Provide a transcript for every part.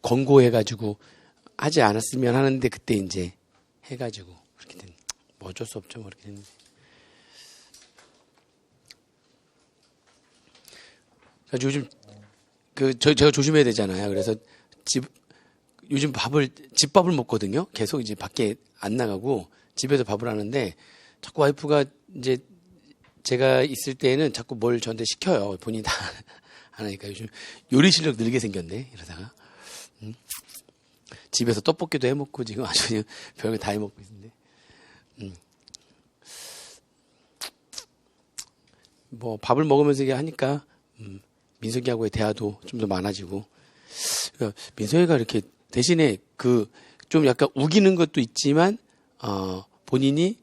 권고해가지고 하지 않았으면 하는데 그때 이제 해가지고 그렇게 된. 뭐 어쩔 수 없죠. 뭐 그렇게 됐는데. 요즘 제가 조심해야 되잖아요. 그래서 요즘 집밥을 먹거든요. 계속 이제 밖에 안 나가고 집에서 밥을 하는데 자꾸 와이프가 이제 제가 있을 때에는 자꾸 뭘 저한테 시켜요. 본인이 다 안 하니까 요즘 요리 실력 늘게 생겼네. 이러다가 집에서 떡볶이도 해먹고 지금 아주 그냥 별거 다 해먹고 있는데 뭐 밥을 먹으면서 이게 하니까 민석이하고의 대화도 좀 더 많아지고 민석이가 이렇게 대신에 좀 약간 우기는 것도 있지만 본인이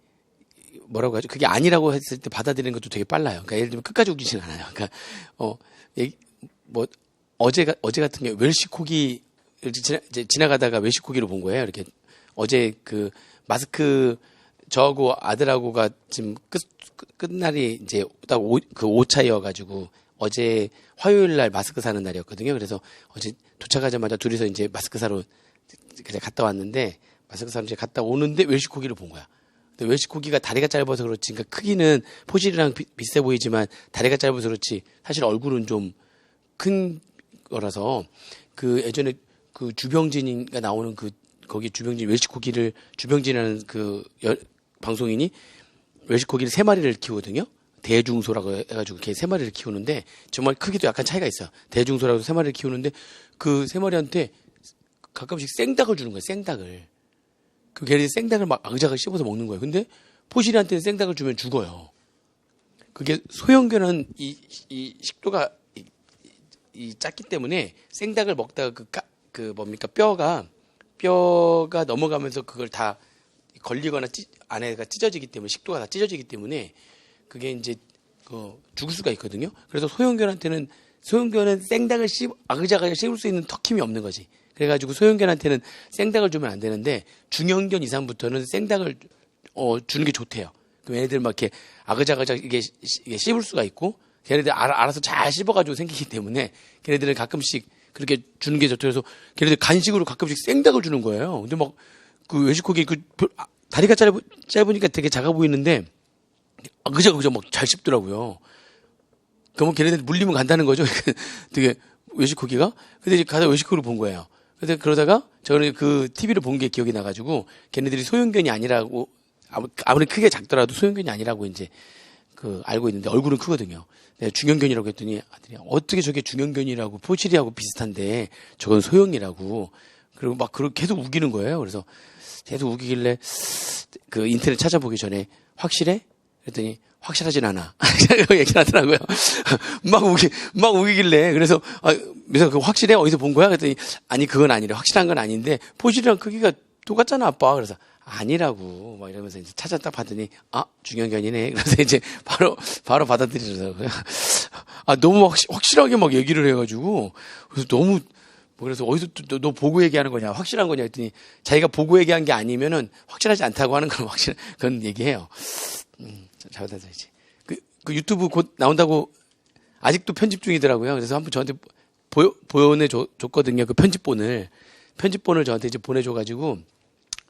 뭐라고 하죠? 그게 아니라고 했을 때 받아들이는 것도 되게 빨라요. 그러니까 예를 들면 끝까지 우기진 않아요. 그러니까 뭐 어제 같은 경우 웰시코기 이제 지나가다가 웰시코기를 본 거예요. 이렇게 어제 그 마스크 저하고 아들하고가 지금 끝날이 이제 딱 그 5차여가지고 어제 화요일 날 마스크 사는 날이었거든요. 그래서 어제 도착하자마자 둘이서 이제 마스크 사러 그냥 갔다 왔는데 마스크 사러 이제 갔다 오는데 웰시코기를 본 거야. 근데 웰시코기가 다리가 짧아서 그렇지, 그러니까 크기는 포실이랑 비슷해 보이지만 다리가 짧아서 그렇지 사실 얼굴은 좀 큰 거라서 그 예전에 그 주병진이가 나오는 거기 주병진 웰시코기를 주병진이라는 방송인이 웰시코기를 3마리를 키우거든요. 대중소라고 해가지고 이렇게 3마리를 키우는데 정말 크기도 약간 차이가 있어요. 대중소라고 3마리를 키우는데 그 3마리한테 가끔씩 생닭을 주는 거예요. 생닭을. 그 걔네들이 생닭을 막 아그작을 씹어서 먹는 거예요. 근데 포실이한테는 생닭을 주면 죽어요. 그게 소형견은 이 식도가 이 작기 때문에 생닭을 먹다가 뼈가 넘어가면서 그걸 다 걸리거나 안에가 찢어지기 때문에 식도가 다 찢어지기 때문에 그게 이제 죽을 수가 있거든요. 그래서 소형견은 생닭을 아그작을 씹을 수 있는 턱힘이 없는 거지. 그래가지고 소형견한테는 생닭을 주면 안 되는데 중형견 이상부터는 생닭을 주는 게 좋대요. 그럼 얘네들 막 이렇게 아그작아작 이게 씹을 수가 있고 걔네들 알아서 잘 씹어가지고 생기기 때문에 걔네들은 가끔씩 그렇게 주는 게 좋대요. 그래서 걔네들 간식으로 가끔씩 생닭을 주는 거예요. 근데 막 그 웰시코기 다리가 짧으니까 되게 작아 보이는데 그저 막 잘 씹더라고요. 그러면 걔네들 물리면 간다는 거죠. 되게 웰시코기가. 근데 이제 가서 웰시코기를 본 거예요. 근데 그러다가 저는 그 TV를 본 게 기억이 나가지고 걔네들이 소형견이 아니라고 아무리 크게 작더라도 소형견이 아니라고 이제 알고 있는데 얼굴은 크거든요. 내가 중형견이라고 했더니 아들이 어떻게 저게 중형견이라고 포실이하고 비슷한데 저건 소형이라고. 그리고 막 계속 우기는 거예요. 그래서 계속 우기길래 그 인터넷 찾아보기 전에 확실해? 그랬더니 확실하진 않아. 얘기를 하더라고요. 막 우기길래. 그래서, 그래서 확실해? 어디서 본 거야? 그랬더니, 아니, 그건 아니래. 확실한 건 아닌데, 포실이랑 크기가 똑같잖아, 아빠. 그래서, 아니라고. 막 이러면서 이제 찾았다 봤더니, 중형견이네. 그래서 이제 바로 받아들이더라고요. 너무 확실하게 막 얘기를 해가지고, 그래서 너무, 그래서 어디서 너 보고 얘기하는 거냐? 확실한 거냐? 했더니, 자기가 보고 얘기한 게 아니면은 확실하지 않다고 하는 건 그건 얘기해요. 잘 받아들이지. 그 유튜브 곧 나온다고 아직도 편집 중이더라고요. 그래서 한번 저한테 보내줬거든요. 그 편집본을 저한테 이제 보내줘가지고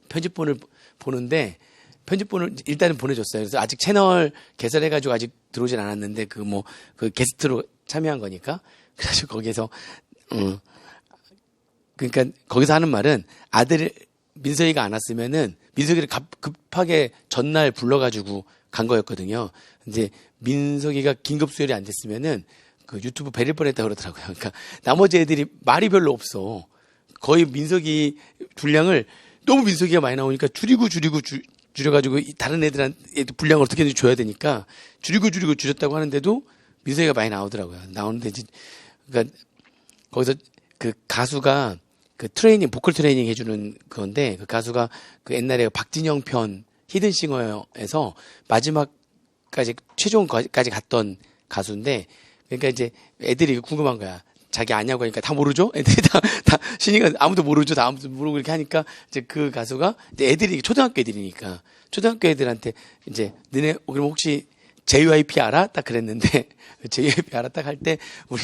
편집본을 보는데 편집본을 일단은 보내줬어요. 그래서 아직 채널 개설해가지고 아직 들어오진 않았는데 그 게스트로 참여한 거니까. 그래서 거기에서 그러니까 거기서 하는 말은 민석이가 안 왔으면은 민석이를 급하게 전날 불러가지고 간 거였거든요. 이제 민석이가 긴급 수혈이 안 됐으면은 그 유튜브 베릴 뻔했다 그러더라고요. 그러니까 나머지 애들이 말이 별로 없어. 거의 민석이 분량을 너무 민석이가 많이 나오니까 줄여가지고 다른 애들한테 분량을 어떻게든 줘야 되니까 줄이고 줄였다고 하는데도 민석이가 많이 나오더라고요. 나오는데 이제 그러니까 거기서 그 가수가 보컬 트레이닝 해주는 건데 그 가수가 그 옛날에 박진영 편 히든싱어에서 마지막까지 최종까지 갔던 가수인데 그러니까 이제 애들이 궁금한 거야. 자기 아냐고 하니까 다 모르죠? 애들이 다 신이가 아무도 모르죠. 다 아무도 모르고 이렇게 하니까 이제 그 가수가 이제 애들이 초등학교 애들이니까 초등학교 애들한테 이제 너네 그럼 혹시 JYP 알아? 딱 그랬는데 JYP 알아? 딱 할 때 우리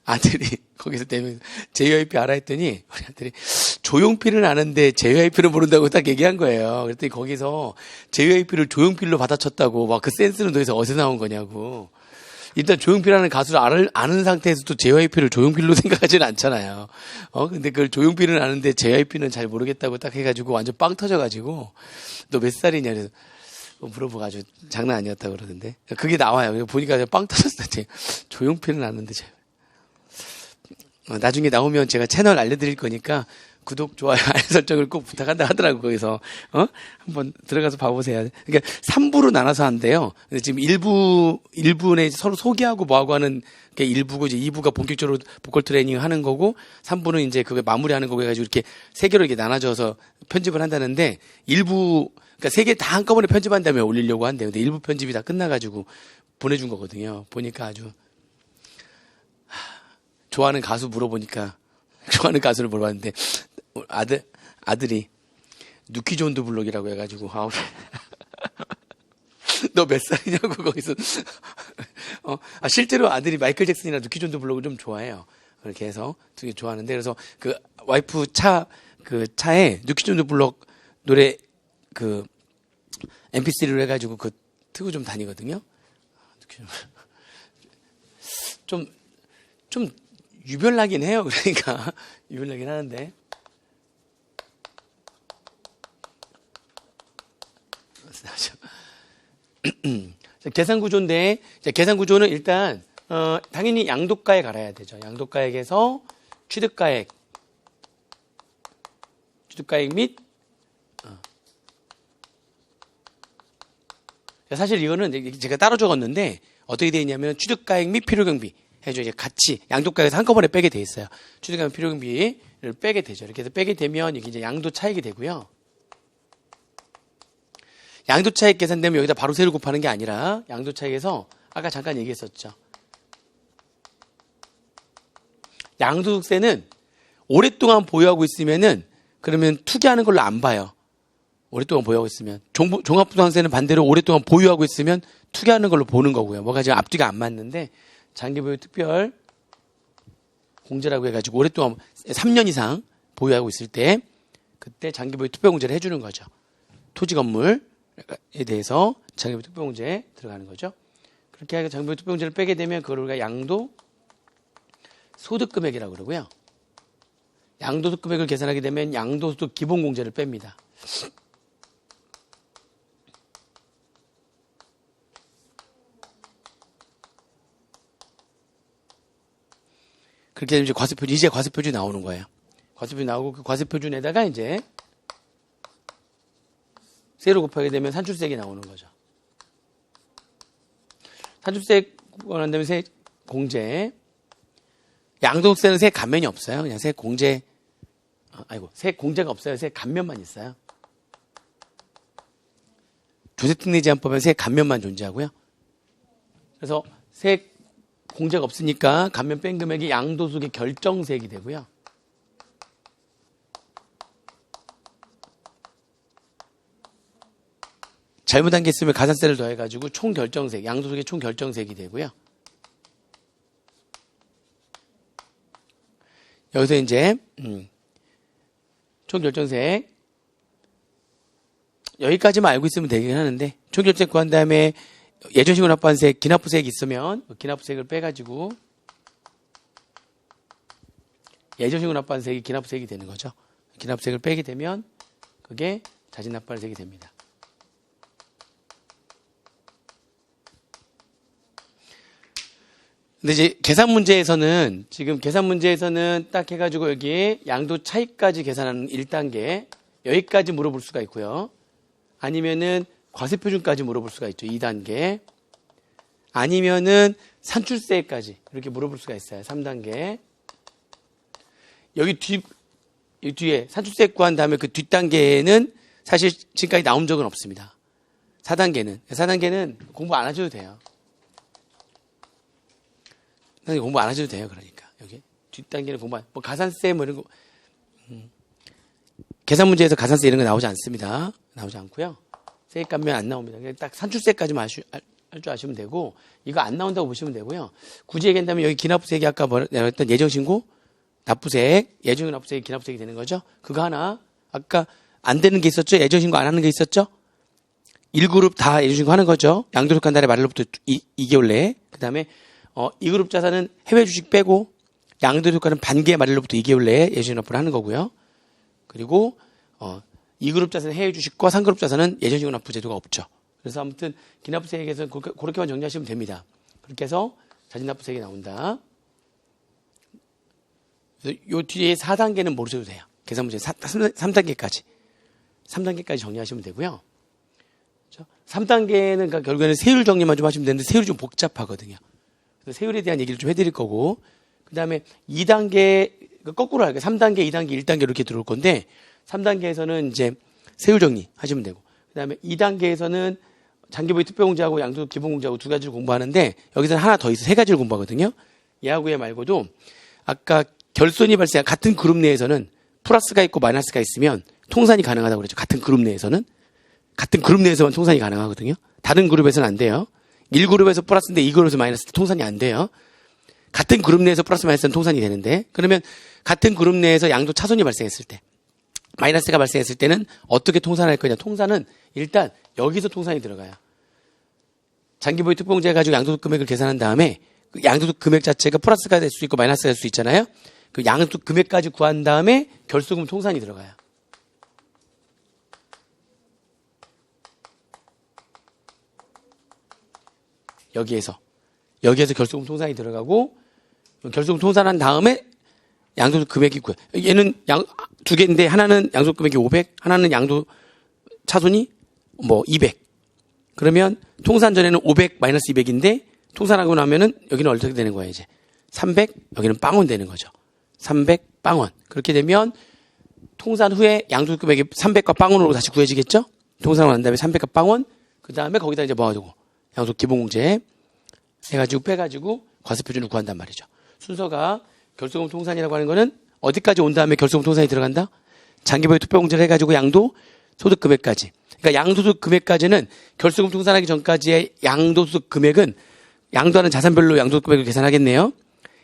아들이 거기서 대면 JYP 알아? 했더니 우리 아들이 조용필은 아는데 JYP는 모른다고 딱 얘기한 거예요. 그랬더니 거기서 JYP를 조용필로 받아쳤다고 막 그 센스는 도대체 어디서 나온 거냐고. 일단 조용필이라는 가수를 아는 상태에서도 JYP를 조용필로 생각하지는 않잖아요. 근데 그걸 조용필은 아는데 JYP는 잘 모르겠다고 딱 해가지고 완전 빵 터져가지고 너 몇 살이냐 그래서 물어봐가지고 장난 아니었다고 그러던데. 그게 나와요. 보니까 빵 터졌을 때 조용필은 아는데 나중에 나오면 제가 채널 알려드릴 거니까 구독, 좋아요, 알림 설정을 꼭 부탁한다 하더라고, 거기서. 한번 들어가서 봐보세요. 그러니까 3부로 나눠서 한대요. 근데 지금 1부는 서로 소개하고 뭐하고 하는 게 1부고, 이제 2부가 본격적으로 보컬 트레이닝 하는 거고, 3부는 이제 그걸 마무리하는 거고 해가지고 이렇게 3개로 이렇게 나눠져서 편집을 한다는데, 1부, 그러니까 3개 다 한꺼번에 편집한 다음에 올리려고 한대요. 근데 1부 편집이 다 끝나가지고 보내준 거거든요. 보니까 아주, 좋아하는 가수 물어보니까, 좋아하는 가수를 물어봤는데, 아들이 누키존드 블록이라고 해가지고 너 몇 살이냐고 거기서 실제로 아들이 마이클 잭슨이나 누키존드 블록을 좀 좋아해요. 그렇게 해서 되게 좋아하는데 그래서 그 와이프 차에 누키존드 블록 노래 그 MP3로 해가지고 그 트고 좀 다니거든요. 좀 유별나긴 해요. 그러니까 유별나긴 하는데. 계산구조인데, 계산구조는 일단, 당연히 양도가액 알아야 되죠. 양도가액에서 취득가액 및, 사실 이거는 제가 따로 적었는데, 어떻게 되어 있냐면, 취득가액 및 필요경비 해줘. 이제 같이 양도가액에서 한꺼번에 빼게 돼 있어요. 취득가액 및 필요경비를 빼게 되죠. 이렇게 해서 빼게 되면, 이게 이제 양도 차익이 되고요. 양도차익 계산되면 여기다 바로 세를 곱하는 게 아니라 양도차익에서 아까 잠깐 얘기했었죠. 양도소득세는 오랫동안 보유하고 있으면은 그러면 투기하는 걸로 안 봐요. 오랫동안 보유하고 있으면. 종합부동산세는 반대로 오랫동안 보유하고 있으면 투기하는 걸로 보는 거고요. 뭐가 지금 앞뒤가 안 맞는데 장기보유 특별 공제라고 해가지고 오랫동안 3년 이상 보유하고 있을 때 그때 장기보유 특별 공제를 해주는 거죠. 토지 건물에 대해서 장기보유 특별 공제 들어가는 거죠. 그렇게 해서 장기보유 특별 공제를 빼게 되면 그걸 우리가 양도 소득금액이라고 그러고요. 양도소득금액을 계산하게 되면 양도소득 기본공제를 뺍니다. 그렇게 되면 이제 과세표준 나오는 거예요. 과세표준 나오고 그 과세표준에다가 이제 세로 곱하게 되면 산출세액이 나오는 거죠. 산출세액 원한다면 세 공제. 양도소득세는 세 감면이 없어요. 그냥 세 공제, 세 공제가 없어요. 세 감면만 있어요. 조세특례 제한법엔 세 감면만 존재하고요. 그래서 세 공제가 없으니까 감면 뺀 금액이 양도소득의 결정세액이 되고요. 잘못한 게 있으면 가산세를 더해가지고 총결정세액, 양도소득의 총결정세액이 되고요. 여기서 이제 총결정세액 여기까지만 알고 있으면 되긴 하는데 총결정세액 구한 다음에 예전시군 납부한세 기납부세액이 있으면 기납부세액을 빼가지고 예전시군 납부한세액이 기납부세액이 되는 거죠. 기납부세액을 빼게 되면 그게 자진납부한세액이 됩니다. 근데 이제 계산 문제에서는 딱 해가지고 여기 양도 차익까지 계산하는 1단계 여기까지 물어볼 수가 있고요. 아니면은 과세표준까지 물어볼 수가 있죠. 2단계. 아니면은 산출세까지 이렇게 물어볼 수가 있어요. 3단계. 여기 뒤에 산출세 구한 다음에 그 뒷단계에는 사실 지금까지 나온 적은 없습니다. 4단계는 공부 안 하셔도 돼요. 공부 안 하셔도 돼요. 그러니까 여기 뒷단계는 뭐 가산세 뭐 이런 거 계산 문제에서 가산세 이런 거 나오지 않습니다. 나오지 않고요. 세액 감면 안 나옵니다. 그냥 딱 산출세까지만 할 줄 아시면 되고, 이거 안 나온다고 보시면 되고요. 굳이 얘기한다면 여기 기납부색이 아까 내가 했던 예정신고, 납부색, 예정신 납부색이 기납부색이 되는 거죠. 그거 하나, 아까 안 되는 게 있었죠? 예정신고 안 하는 게 있었죠? 1그룹 다 예정신고 하는 거죠. 양도소득한 달에 말일로부터 2개월 내에. 그 다음에 2그룹 자산은 해외 주식 빼고 양도소득하는 반기의 말일로부터 2개월 내에 예정신 납부를 하는 거고요. 그리고 2그룹 자산 해외 주식과 3그룹 자산은 예정신고 납부 제도가 없죠. 그래서 아무튼 기납부세액에서는 그렇게만 정리하시면 됩니다. 그렇게 해서 자진납부세액이 나온다. 그래서 요 뒤에 4단계는 모르셔도 돼요. 계산문제 3단계까지. 3단계까지 정리하시면 되고요. 3단계는 그러니까 결국에는 세율 정리만 좀 하시면 되는데 세율이 좀 복잡하거든요. 그래서 세율에 대한 얘기를 좀 해드릴 거고, 그 다음에 2단계, 거꾸로 할게요. 3단계, 2단계, 1단계 이렇게 들어올 건데, 3단계에서는 이제 세율 정리 하시면 되고, 그 다음에 2단계에서는 장기보유 특별공제하고 양도소득 기본공제하고 두 가지를 공부하는데, 여기서는 하나 더 있어. 세 가지를 공부하거든요. 얘하고 얘 말고도, 아까 결손이 발생한 같은 그룹 내에서는 플러스가 있고 마이너스가 있으면 통산이 가능하다고 그랬죠. 같은 그룹 내에서는. 같은 그룹 내에서만 통산이 가능하거든요. 다른 그룹에서는 안 돼요. 1그룹에서 플러스인데 2그룹에서 마이너스 통산이 안 돼요. 같은 그룹 내에서 플러스 마이너스는 통산이 되는데, 그러면 같은 그룹 내에서 양도 차손이 발생했을 때, 마이너스가 발생했을 때는 어떻게 통산할 거냐. 통산은 일단 여기서 통산이 들어가요. 장기보유 특공제 가지고 양도소득 금액을 계산한 다음에 그 양도소득 금액 자체가 플러스가 될 수 있고 마이너스가 될 수 있잖아요. 그 양도소득 금액까지 구한 다음에 결소금 통산이 들어가요. 여기에서 결소금 통산이 들어가고, 결소금 통산한 다음에 양도소득 금액이 있고요. 얘는 두 개인데 하나는 양도소득 금액이 500, 하나는 양도 차손이 200. 그러면 통산 전에는 500 마이너스 200인데 통산하고 나면은 여기는 어떻게 되는 거예요, 이제? 300, 여기는 빵원 되는 거죠. 300 빵원. 그렇게 되면 통산 후에 양도소득 금액이 300과 빵원으로 다시 구해지겠죠? 통산을 한 다음에 300과 빵원, 그 다음에 거기다 이제 모아두고 양도소득 기본공제 해가지고 빼가지고 과세표준을 구한단 말이죠. 순서가 결소금 통산이라고 하는 거는 어디까지 온 다음에 결소금 통산이 들어간다? 장기보유 특별공제를 해가지고 양도 소득 금액까지. 그러니까 양도소득 금액까지는 결소금 통산하기 전까지의 양도소득 금액은 양도하는 자산별로 양도소득 금액을 계산하겠네요.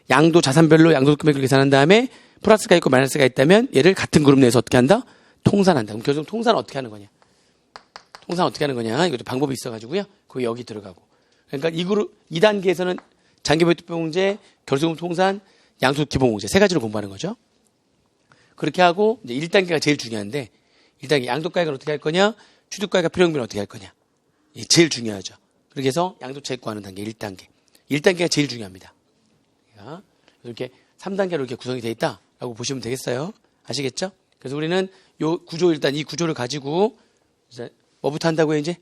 양도 자산별로 양도소득 금액을 계산한 다음에 플러스가 있고 마이너스가 있다면 얘를 같은 그룹 내에서 어떻게 한다? 통산한다. 그럼 결소금 통산은 어떻게 하는 거냐? 통산 어떻게 하는 거냐? 이것도 방법이 있어가지고요. 그거 여기 들어가고. 그러니까 2단계에서는 장기보유 특별공제, 결소금 통산, 양도소득 기본공제 세 가지를 공부하는 거죠. 그렇게 하고 이제 1단계가 제일 중요한데, 1단계 양도가액을 어떻게 할 거냐, 취득가액과 필요금을 어떻게 할 거냐. 이게 제일 중요하죠. 그렇게 해서 양도차익 구하는 단계 1단계. 1단계가 제일 중요합니다. 이렇게 3단계로 이렇게 구성이 되어 있다라고 보시면 되겠어요. 아시겠죠? 그래서 우리는 요 구조, 일단 이 구조를 가지고 이제 뭐부터 한다고요, 이제?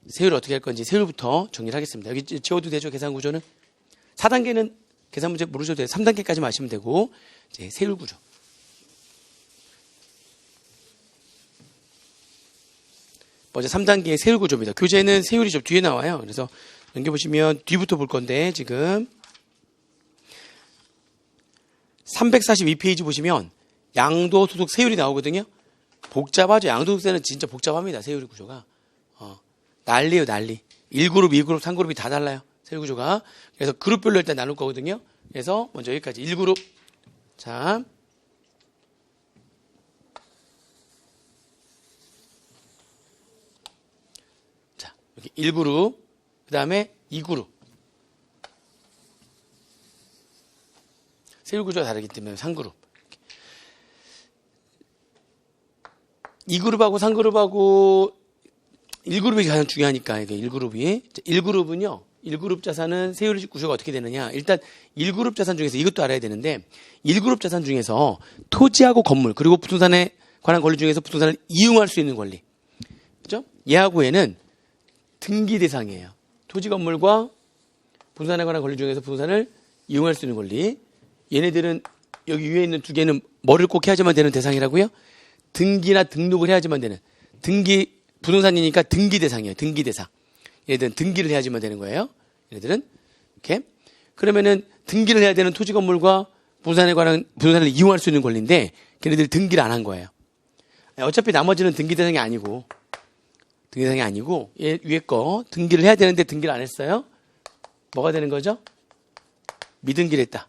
세율을 어떻게 할 건지 세율부터 정리를 하겠습니다. 여기 지워도 되죠, 계산 구조는? 4단계는 계산 문제 모르셔도 돼요. 3단계까지만 아시면 되고, 이제 세율 구조. 먼저 3단계의 세율 구조입니다. 교재는 세율이 좀 뒤에 나와요. 그래서 넘겨보시면 뒤부터 볼 건데, 지금 342페이지 보시면 양도소득 세율이 나오거든요. 복잡하죠. 양도소득세는 진짜 복잡합니다. 세율 구조가. 난리예요, 난리. 1그룹, 2그룹, 3그룹이 다 달라요. 세율 구조가. 그래서 그룹별로 일단 나눌 거거든요. 그래서 먼저 여기까지 1그룹. 자, 여기 1그룹, 그 다음에 2그룹. 세율 구조가 다르기 때문에 3그룹. 2그룹하고 3그룹하고 1그룹이 가장 중요하니까, 이게 1그룹이. 1그룹은요, 1그룹 자산은 세율 구조가 어떻게 되느냐. 일단 1그룹 자산 중에서 이것도 알아야 되는데, 1그룹 자산 중에서 토지하고 건물, 그리고 부동산에 관한 권리 중에서 부동산을 이용할 수 있는 권리. 그죠? 얘하고 얘는 등기 대상이에요. 토지 건물과 부동산에 관한 권리 중에서 부동산을 이용할 수 있는 권리. 얘네들은 여기 위에 있는 두 개는 뭐를 꼭 해야지만 되는 대상이라고요? 등기나 등록을 해야지만 되는. 등기, 부동산이니까 등기 대상이에요. 등기 대상. 얘네들은 등기를 해야지만 되는 거예요. 얘네들은. 이렇게. 그러면은 등기를 해야 되는 토지 건물과 부동산에 관한, 부동산을 이용할 수 있는 권리인데, 걔네들 등기를 안 한 거예요. 어차피 나머지는 등기 대상이 아니고, 등기 대상이 아니고 얘 위에 거 등기를 해야 되는데 등기를 안 했어요. 뭐가 되는 거죠? 미등기를 했다.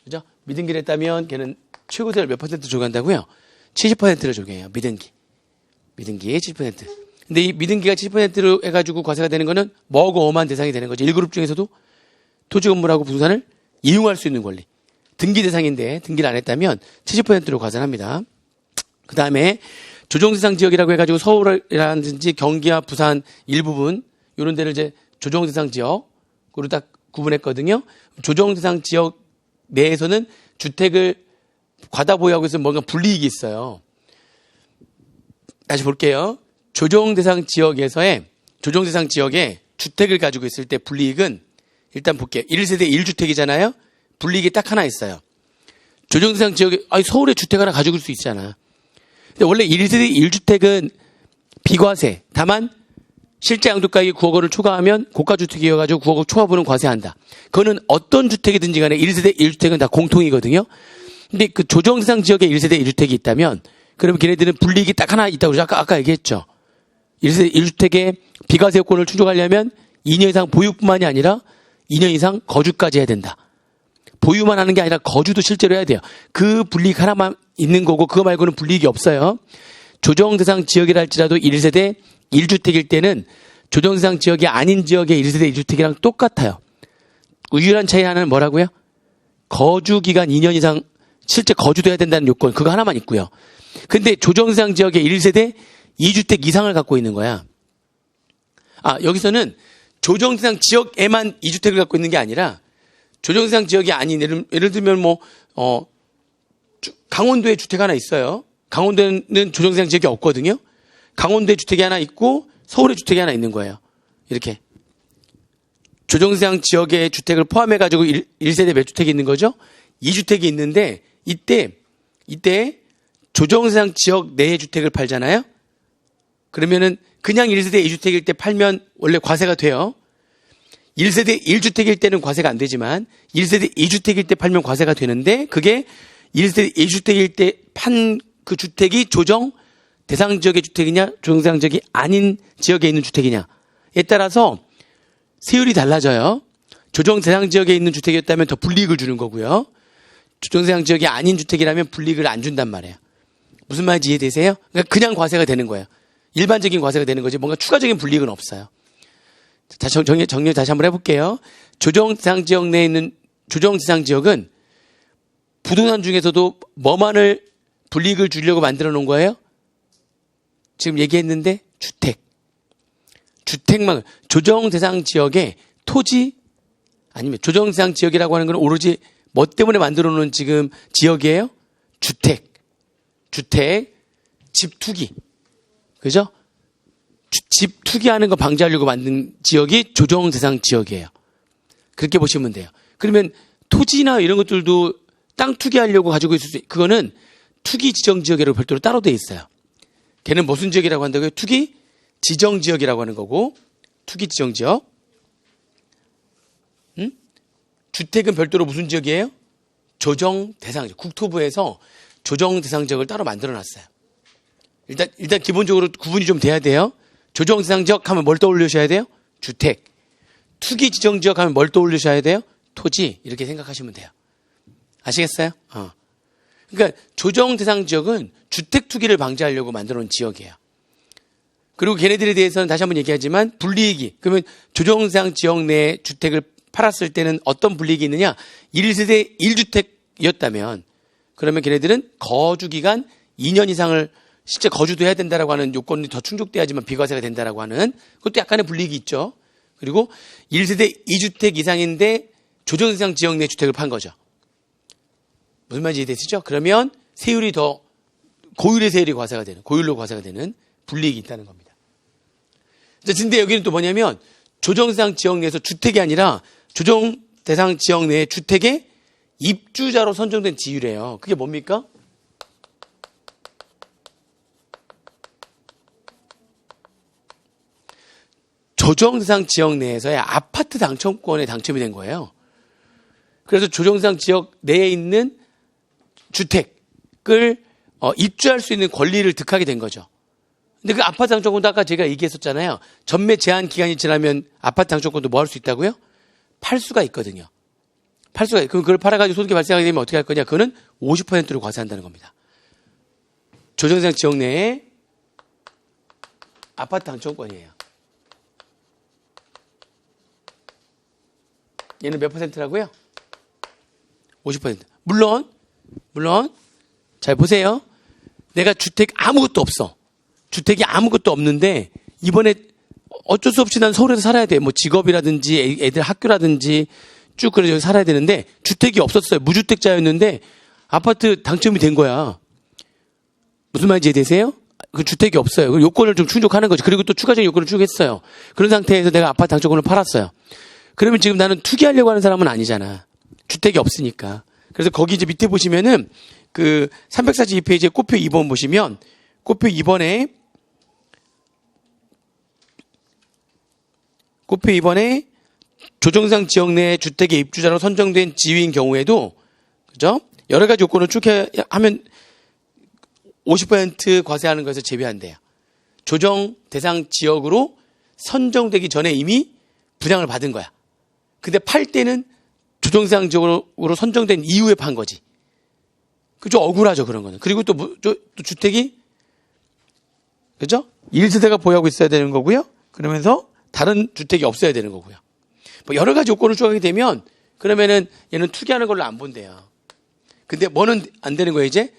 그죠? 미등기를 했다면 걔는 최고세를 몇 퍼센트 적용한다고요? 70%를 적용해요. 미등기의 70%. 근데 이 미등기가 70%로 해가지고 과세가 되는 거는 뭐고 엄한 대상이 되는 거죠. 1그룹 중에서도 토지 건물하고 부동산을 이용할 수 있는 권리. 등기 대상인데 등기를 안 했다면 70%로 과세합니다. 그 다음에 조정대상 지역이라고 해가지고 서울이라든지 경기와 부산 일부분 이런 데를 이제 조정대상 지역으로 딱 구분했거든요. 조정대상 지역 내에서는 주택을 과다 보유하고 있으면 뭔가 불이익이 있어요. 다시 볼게요. 조정대상 지역에 주택을 가지고 있을 때 불이익은 일단 볼게요. 1세대 1주택이잖아요. 불이익이 딱 하나 있어요. 조정대상 지역에 서울에 주택 하나 가지고 있을 수 있잖아. 근데 원래 1세대 1주택은 비과세. 다만 실제 양도가액이 9억 원을 초과하면 고가주택이어가지고 9억 원 초과분은 과세한다. 그거는 어떤 주택이든지 간에 1세대 1주택은 다 공통이거든요. 근데 그 조정대상 지역에 1세대 1주택이 있다면 그러면 걔네들은 불이익이 딱 하나 있다고 아까 얘기했죠. 1세대 1주택에 비과세 요건을 충족하려면 2년 이상 보유뿐만이 아니라 2년 이상 거주까지 해야 된다. 보유만 하는 게 아니라 거주도 실제로 해야 돼요. 그 불이익 하나만 있는 거고 그거 말고는 불이익이 없어요. 조정대상 지역이라 할지라도 1세대 1주택일 때는 조정대상 지역이 아닌 지역의 1세대 1주택이랑 똑같아요. 유일한 차이 하나는 뭐라고요? 거주기간 2년 이상 실제 거주도 해야 된다는 요건 그거 하나만 있고요. 근데 조정대상 지역의 1세대 2주택 이상을 갖고 있는 거야. 여기서는 조정대상 지역에만 2주택을 갖고 있는 게 아니라 조정대상 지역이 아닌 예를 들면 강원도에 주택 하나 있어요. 강원도에는 조정대상 지역이 없거든요. 강원도에 주택이 하나 있고 서울에 주택이 하나 있는 거예요. 이렇게 조정대상 지역의 주택을 포함해가지고 1세대 몇 주택이 있는 거죠? 2주택이 있는데 이때 조정대상 지역 내의 주택을 팔잖아요. 그러면은 그냥 1세대 2주택일 때 팔면 원래 과세가 돼요. 1세대 1주택일 때는 과세가 안 되지만 1세대 2주택일 때 팔면 과세가 되는데 그게 1세대 2주택일 때 판 그 주택이 조정 대상 지역의 주택이냐 조정대상 지역이 아닌 지역에 있는 주택이냐에 따라서 세율이 달라져요. 조정대상 지역에 있는 주택이었다면 더 불이익을 주는 거고요. 조정대상 지역이 아닌 주택이라면 불이익을 안 준단 말이에요. 무슨 말인지 이해되세요? 그러니까 그냥 과세가 되는 거예요. 일반적인 과세가 되는 거지 뭔가 추가적인 불이익은 없어요. 다시 정리 다시 한번 해볼게요. 조정대상 지역 내에 있는 조정대상 지역은 부동산 중에서도 뭐만을 불이익을 주려고 만들어 놓은 거예요? 지금 얘기했는데 주택만 조정대상 지역에 토지 아니면 조정대상 지역이라고 하는 건 오로지 뭐 때문에 만들어 놓은 지금 지역이에요? 주택, 집 투기. 그죠? 집 투기하는 거 방지하려고 만든 지역이 조정대상 지역이에요. 그렇게 보시면 돼요. 그러면 토지나 이런 것들도 땅 투기하려고 가지고 있을 수 그거는 투기 지정 지역이라고 별도로 따로 돼 있어요. 걔는 무슨 지역이라고 한다고요? 투기 지정 지역이라고 하는 거고 투기 지정 지역. 주택은 별도로 무슨 지역이에요? 조정 대상 지역. 국토부에서 조정 대상 지역을 따로 만들어 놨어요. 일단 기본적으로 구분이 좀 돼야 돼요. 조정 대상 지역 하면 뭘 떠올리셔야 돼요? 주택. 투기 지정 지역 하면 뭘 떠올리셔야 돼요? 토지. 이렇게 생각하시면 돼요. 아시겠어요? 그러니까 조정 대상 지역은 주택 투기를 방지하려고 만들어 놓은 지역이에요. 그리고 걔네들에 대해서는 다시 한번 얘기하지만 불이익이 그러면 조정 대상 지역 내 주택을 팔았을 때는 어떤 불이익이 있느냐? 1세대 1주택이었다면 그러면 걔네들은 거주기간 2년 이상을 실제 거주도 해야 된다라고 하는 요건이 더 충족돼야지만 비과세가 된다라고 하는 그것도 약간의 불이익이 있죠. 그리고 1세대 2주택 이상인데 조정대상 지역 내 주택을 판 거죠. 무슨 말인지 이해되시죠? 그러면 세율이 더 고율의 세율이 과세가 되는 고율로 과세가 되는 불이익이 있다는 겁니다. 근데 여기는 또 뭐냐면 조정대상 지역 내에서 주택이 아니라 조정대상 지역 내의 주택의 입주자로 선정된 지율이에요. 그게 뭡니까? 조정대상 지역 내에서의 아파트 당첨권에 당첨이 된 거예요. 그래서 조정대상 지역 내에 있는 주택을 입주할 수 있는 권리를 득하게 된 거죠. 근데 그 아파트 당첨권도 아까 제가 얘기했었잖아요. 전매 제한 기간이 지나면 아파트 당첨권도 뭐 할 수 있다고요? 팔 수가 있거든요. 그럼 그걸 팔아가지고 소득이 발생하게 되면 어떻게 할 거냐? 그거는 50%를 과세한다는 겁니다. 조정대상 지역 내에 아파트 당첨권이에요. 얘는 몇 퍼센트라고요? 50%. 물론 잘 보세요. 내가 주택 아무것도 없어. 주택이 아무것도 없는데 이번에 어쩔 수 없이 난 서울에서 살아야 돼. 뭐 직업이라든지 애들 학교라든지 쭉 그래서 살아야 되는데 주택이 없었어요. 무주택자였는데 아파트 당첨이 된 거야. 무슨 말인지 이해되세요? 그 주택이 없어요. 그 요건을 좀 충족하는 거죠. 그리고 또 추가적인 요건을 충족했어요. 그런 상태에서 내가 아파트 당첨권을 팔았어요. 그러면 지금 나는 투기하려고 하는 사람은 아니잖아. 주택이 없으니까. 그래서 거기 이제 밑에 보시면은 그 342페이지에 꽃표 2번 보시면 꽃표 2번에 조정상 지역 내 주택의 입주자로 선정된 지위인 경우에도 그죠? 여러 가지 요건을 충족하면 50% 과세하는 것에서 제외한대요. 조정 대상 지역으로 선정되기 전에 이미 분양을 받은 거야. 근데 팔 때는 조정 대상 지역으로 선정된 이후에 판 거지. 그죠? 억울하죠, 그런 거는. 그리고 또 주택이 그죠? 1세대가 보유하고 있어야 되는 거고요. 그러면서 다른 주택이 없어야 되는 거고요. 뭐 여러 가지 요건을 추가하게 되면 그러면은 얘는 투기하는 걸로 안 본대요. 근데 뭐는 안 되는 거예요, 이제?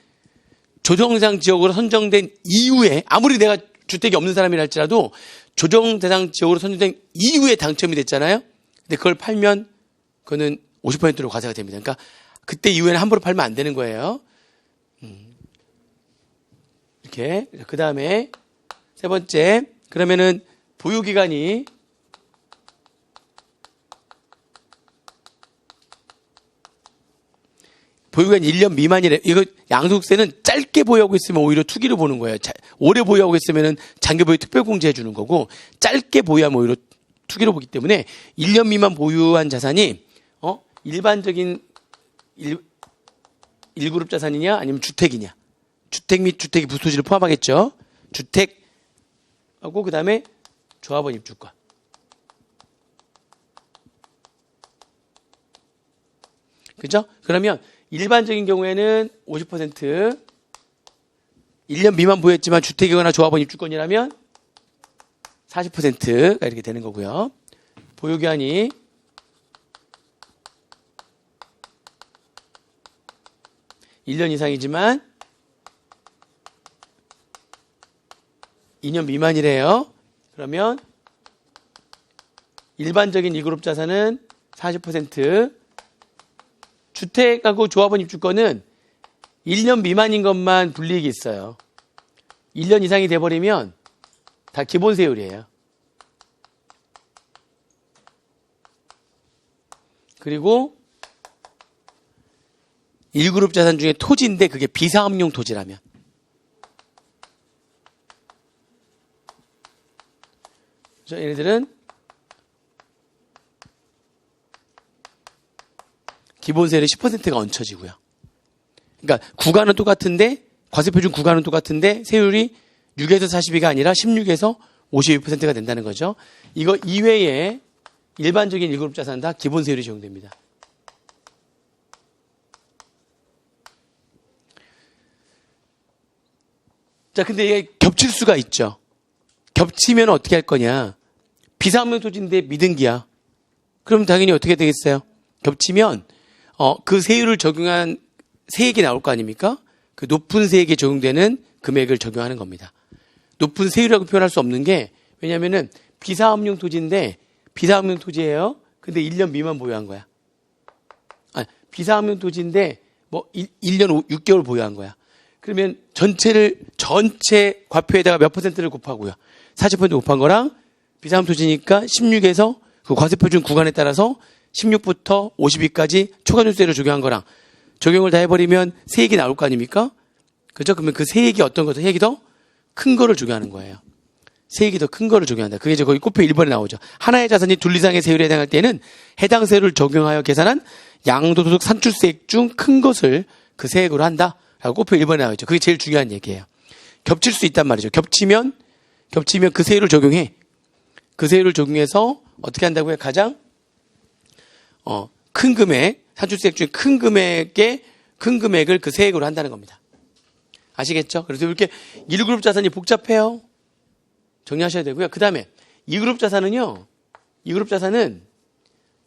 조정대상 지역으로 선정된 이후에 아무리 내가 주택이 없는 사람이라 할지라도 조정대상 지역으로 선정된 이후에 당첨이 됐잖아요. 근데 그걸 팔면 그거는 50%로 과세가 됩니다. 그러니까 그때 이후에는 함부로 팔면 안 되는 거예요. 이렇게. 그 다음에 세 번째, 그러면은 보유기간이 보유기간 1년 미만이래. 이거 양도세는 짧게 보유하고 있으면 오히려 투기로 보는 거예요. 오래 보유하고 있으면은 장기보유 특별공제 해주는 거고, 짧게 보유하면 오히려 투기로 보기 때문에 1년 미만 보유한 자산이 일반적인 1그룹 자산이냐 아니면 주택이냐. 주택 및 주택의 부토지를 포함하겠죠. 주택하고 그 다음에 조합원 입주권. 그죠? 그러면 일반적인 경우에는 50%, 1년 미만 보유했지만 주택이거나 조합원 입주권이라면 40%가 이렇게 되는 거고요. 보유기한이 1년 이상이지만 2년 미만이래요. 그러면 일반적인 1그룹 자산은 40%, 주택하고 조합원 입주권은 1년 미만인 것만 불이익이 있어요. 1년 이상이 돼버리면 다 기본세율이에요. 그리고 1그룹 자산 중에 토지인데 그게 비사업용 토지라면 얘네들은 기본세율의 10%가 얹혀지고요. 그러니까 구간은 똑같은데 과세표준 구간은 똑같은데 세율이 6에서 42가 아니라 16에서 52%가 된다는 거죠. 이거 이외에 일반적인 1그룹 자산은 다 기본세율이 적용됩니다. 자, 근데 이게 겹칠 수가 있죠. 겹치면 어떻게 할 거냐. 비사업용 토지인데 미등기야. 그럼 당연히 어떻게 되겠어요? 겹치면 그 세율을 적용한 세액이 나올 거 아닙니까? 그 높은 세액에 적용되는 금액을 적용하는 겁니다. 높은 세율이라고 표현할 수 없는 게 왜냐면은 비사업용 토지인데 비사업용 토지예요. 근데 1년 미만 보유한 거야. 비사업용 토지인데 뭐 1년 6개월 보유한 거야. 그러면 전체 과표에다가 몇 퍼센트를 곱하고요. 40% 곱한 거랑 비사업용 토지니까 16에서 그 과세표준 구간에 따라서 16부터 52까지 초과준세를 적용한 거랑 적용을 다 해버리면 세액이 나올 거 아닙니까? 그죠? 그러면 그 세액이 어떤 것도 세액이 더 큰 거를 적용하는 거예요. 세액이 더 큰 거를 적용한다. 그게 이제 거기 꽃표 1번에 나오죠. 하나의 자산이 둘 이상의 세율에 해당할 때는 해당 세율을 적용하여 계산한 양도소득 산출세액 중 큰 것을 그 세액으로 한다. 라고 꽃표 1번에 나오죠. 그게 제일 중요한 얘기예요. 겹칠 수 있단 말이죠. 겹치면 겹치면 그 세율을 적용해. 그 세율을 적용해서 어떻게 한다고요? 가장 큰 금액, 산출세액 중에 큰 금액을 그 세액으로 한다는 겁니다. 아시겠죠? 그래서 이렇게 1그룹 자산이 복잡해요. 정리하셔야 되고요. 그 다음에 2그룹 자산은요. 2그룹 자산은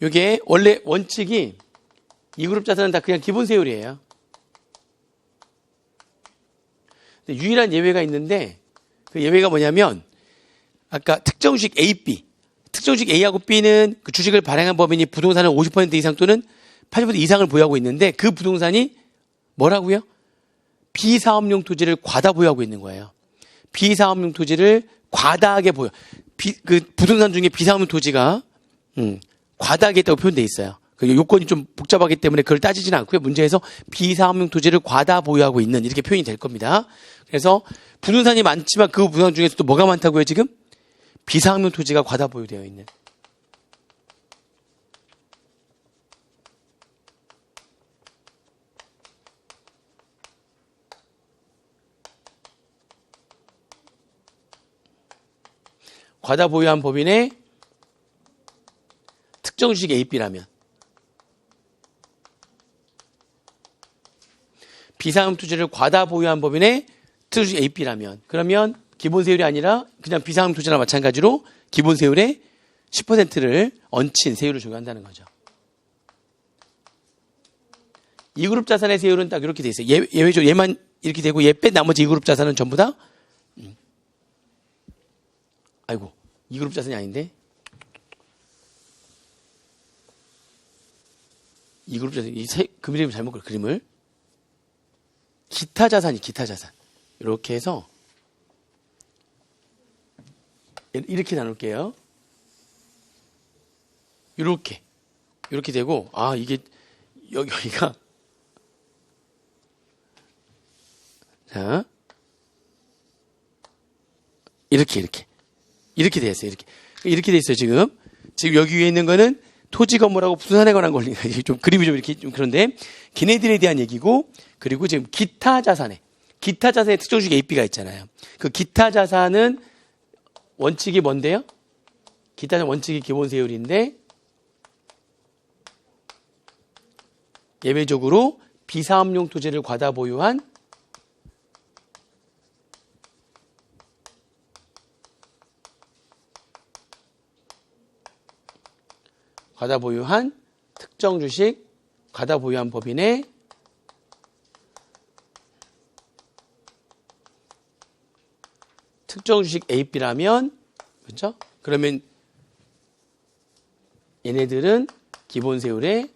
이게 원래 원칙이 2그룹 자산은 다 그냥 기본 세율이에요. 유일한 예외가 있는데 그 예외가 뭐냐면 아까 특정 주식 A, B, 특정 주식 A하고 B는 그 주식을 발행한 법인이 부동산을 50% 이상 또는 80% 이상을 보유하고 있는데 그 부동산이 뭐라고요? 비사업용 토지를 과다 보유하고 있는 거예요. 비사업용 토지를 과다하게 그 부동산 중에 비사업용 토지가 과다하게 있다고 표현되어 있어요. 그 요건이 좀 복잡하기 때문에 그걸 따지지는 않고요. 문제에서 비사업용 토지를 과다 보유하고 있는 이렇게 표현이 될 겁니다. 그래서 부동산이 많지만 그 부동산 중에서도 뭐가 많다고요, 지금? 비사업용 토지가 과다 보유되어 있는. 과다 보유한 법인의 특정 주식 A, B라면 비사업용 토지를 과다 보유한 법인의 특정 주식 A, B라면 그러면 기본 세율이 아니라 그냥 비사업용 토지나 마찬가지로 기본 세율의 10%를 얹힌 세율을 적용한다는 거죠. 2그룹 자산의 세율은 딱 이렇게 돼 있어요. 예외적으로 얘만 이렇게 되고 얘 뺀 나머지 2그룹 자산은 전부 다 아이고 2그룹 자산이 아닌데 2그룹 자산 그림을 잘못 그려 그림을 기타 자산이 기타 자산 이렇게 해서 이렇게 나눌게요. 이렇게 되고 이게 여기가 자 이렇게 돼 있어요. 이렇게 돼 있어요. 지금 여기 위에 있는 거는 토지 건물하고 부동산에 관한 권리 좀 그림이 좀 이렇게 좀 그런데 걔네들에 대한 얘기고 그리고 지금 기타 자산의 특정 주식 A, B가 있잖아요. 그 기타 자산은 원칙이 뭔데요? 기타 자산 원칙이 기본 세율인데 예외적으로 비사업용 토지를 과다 보유한 특정 주식 과다 보유한 법인의 특정 주식 A, B라면 그렇죠? 그러면 얘네들은 기본 세율의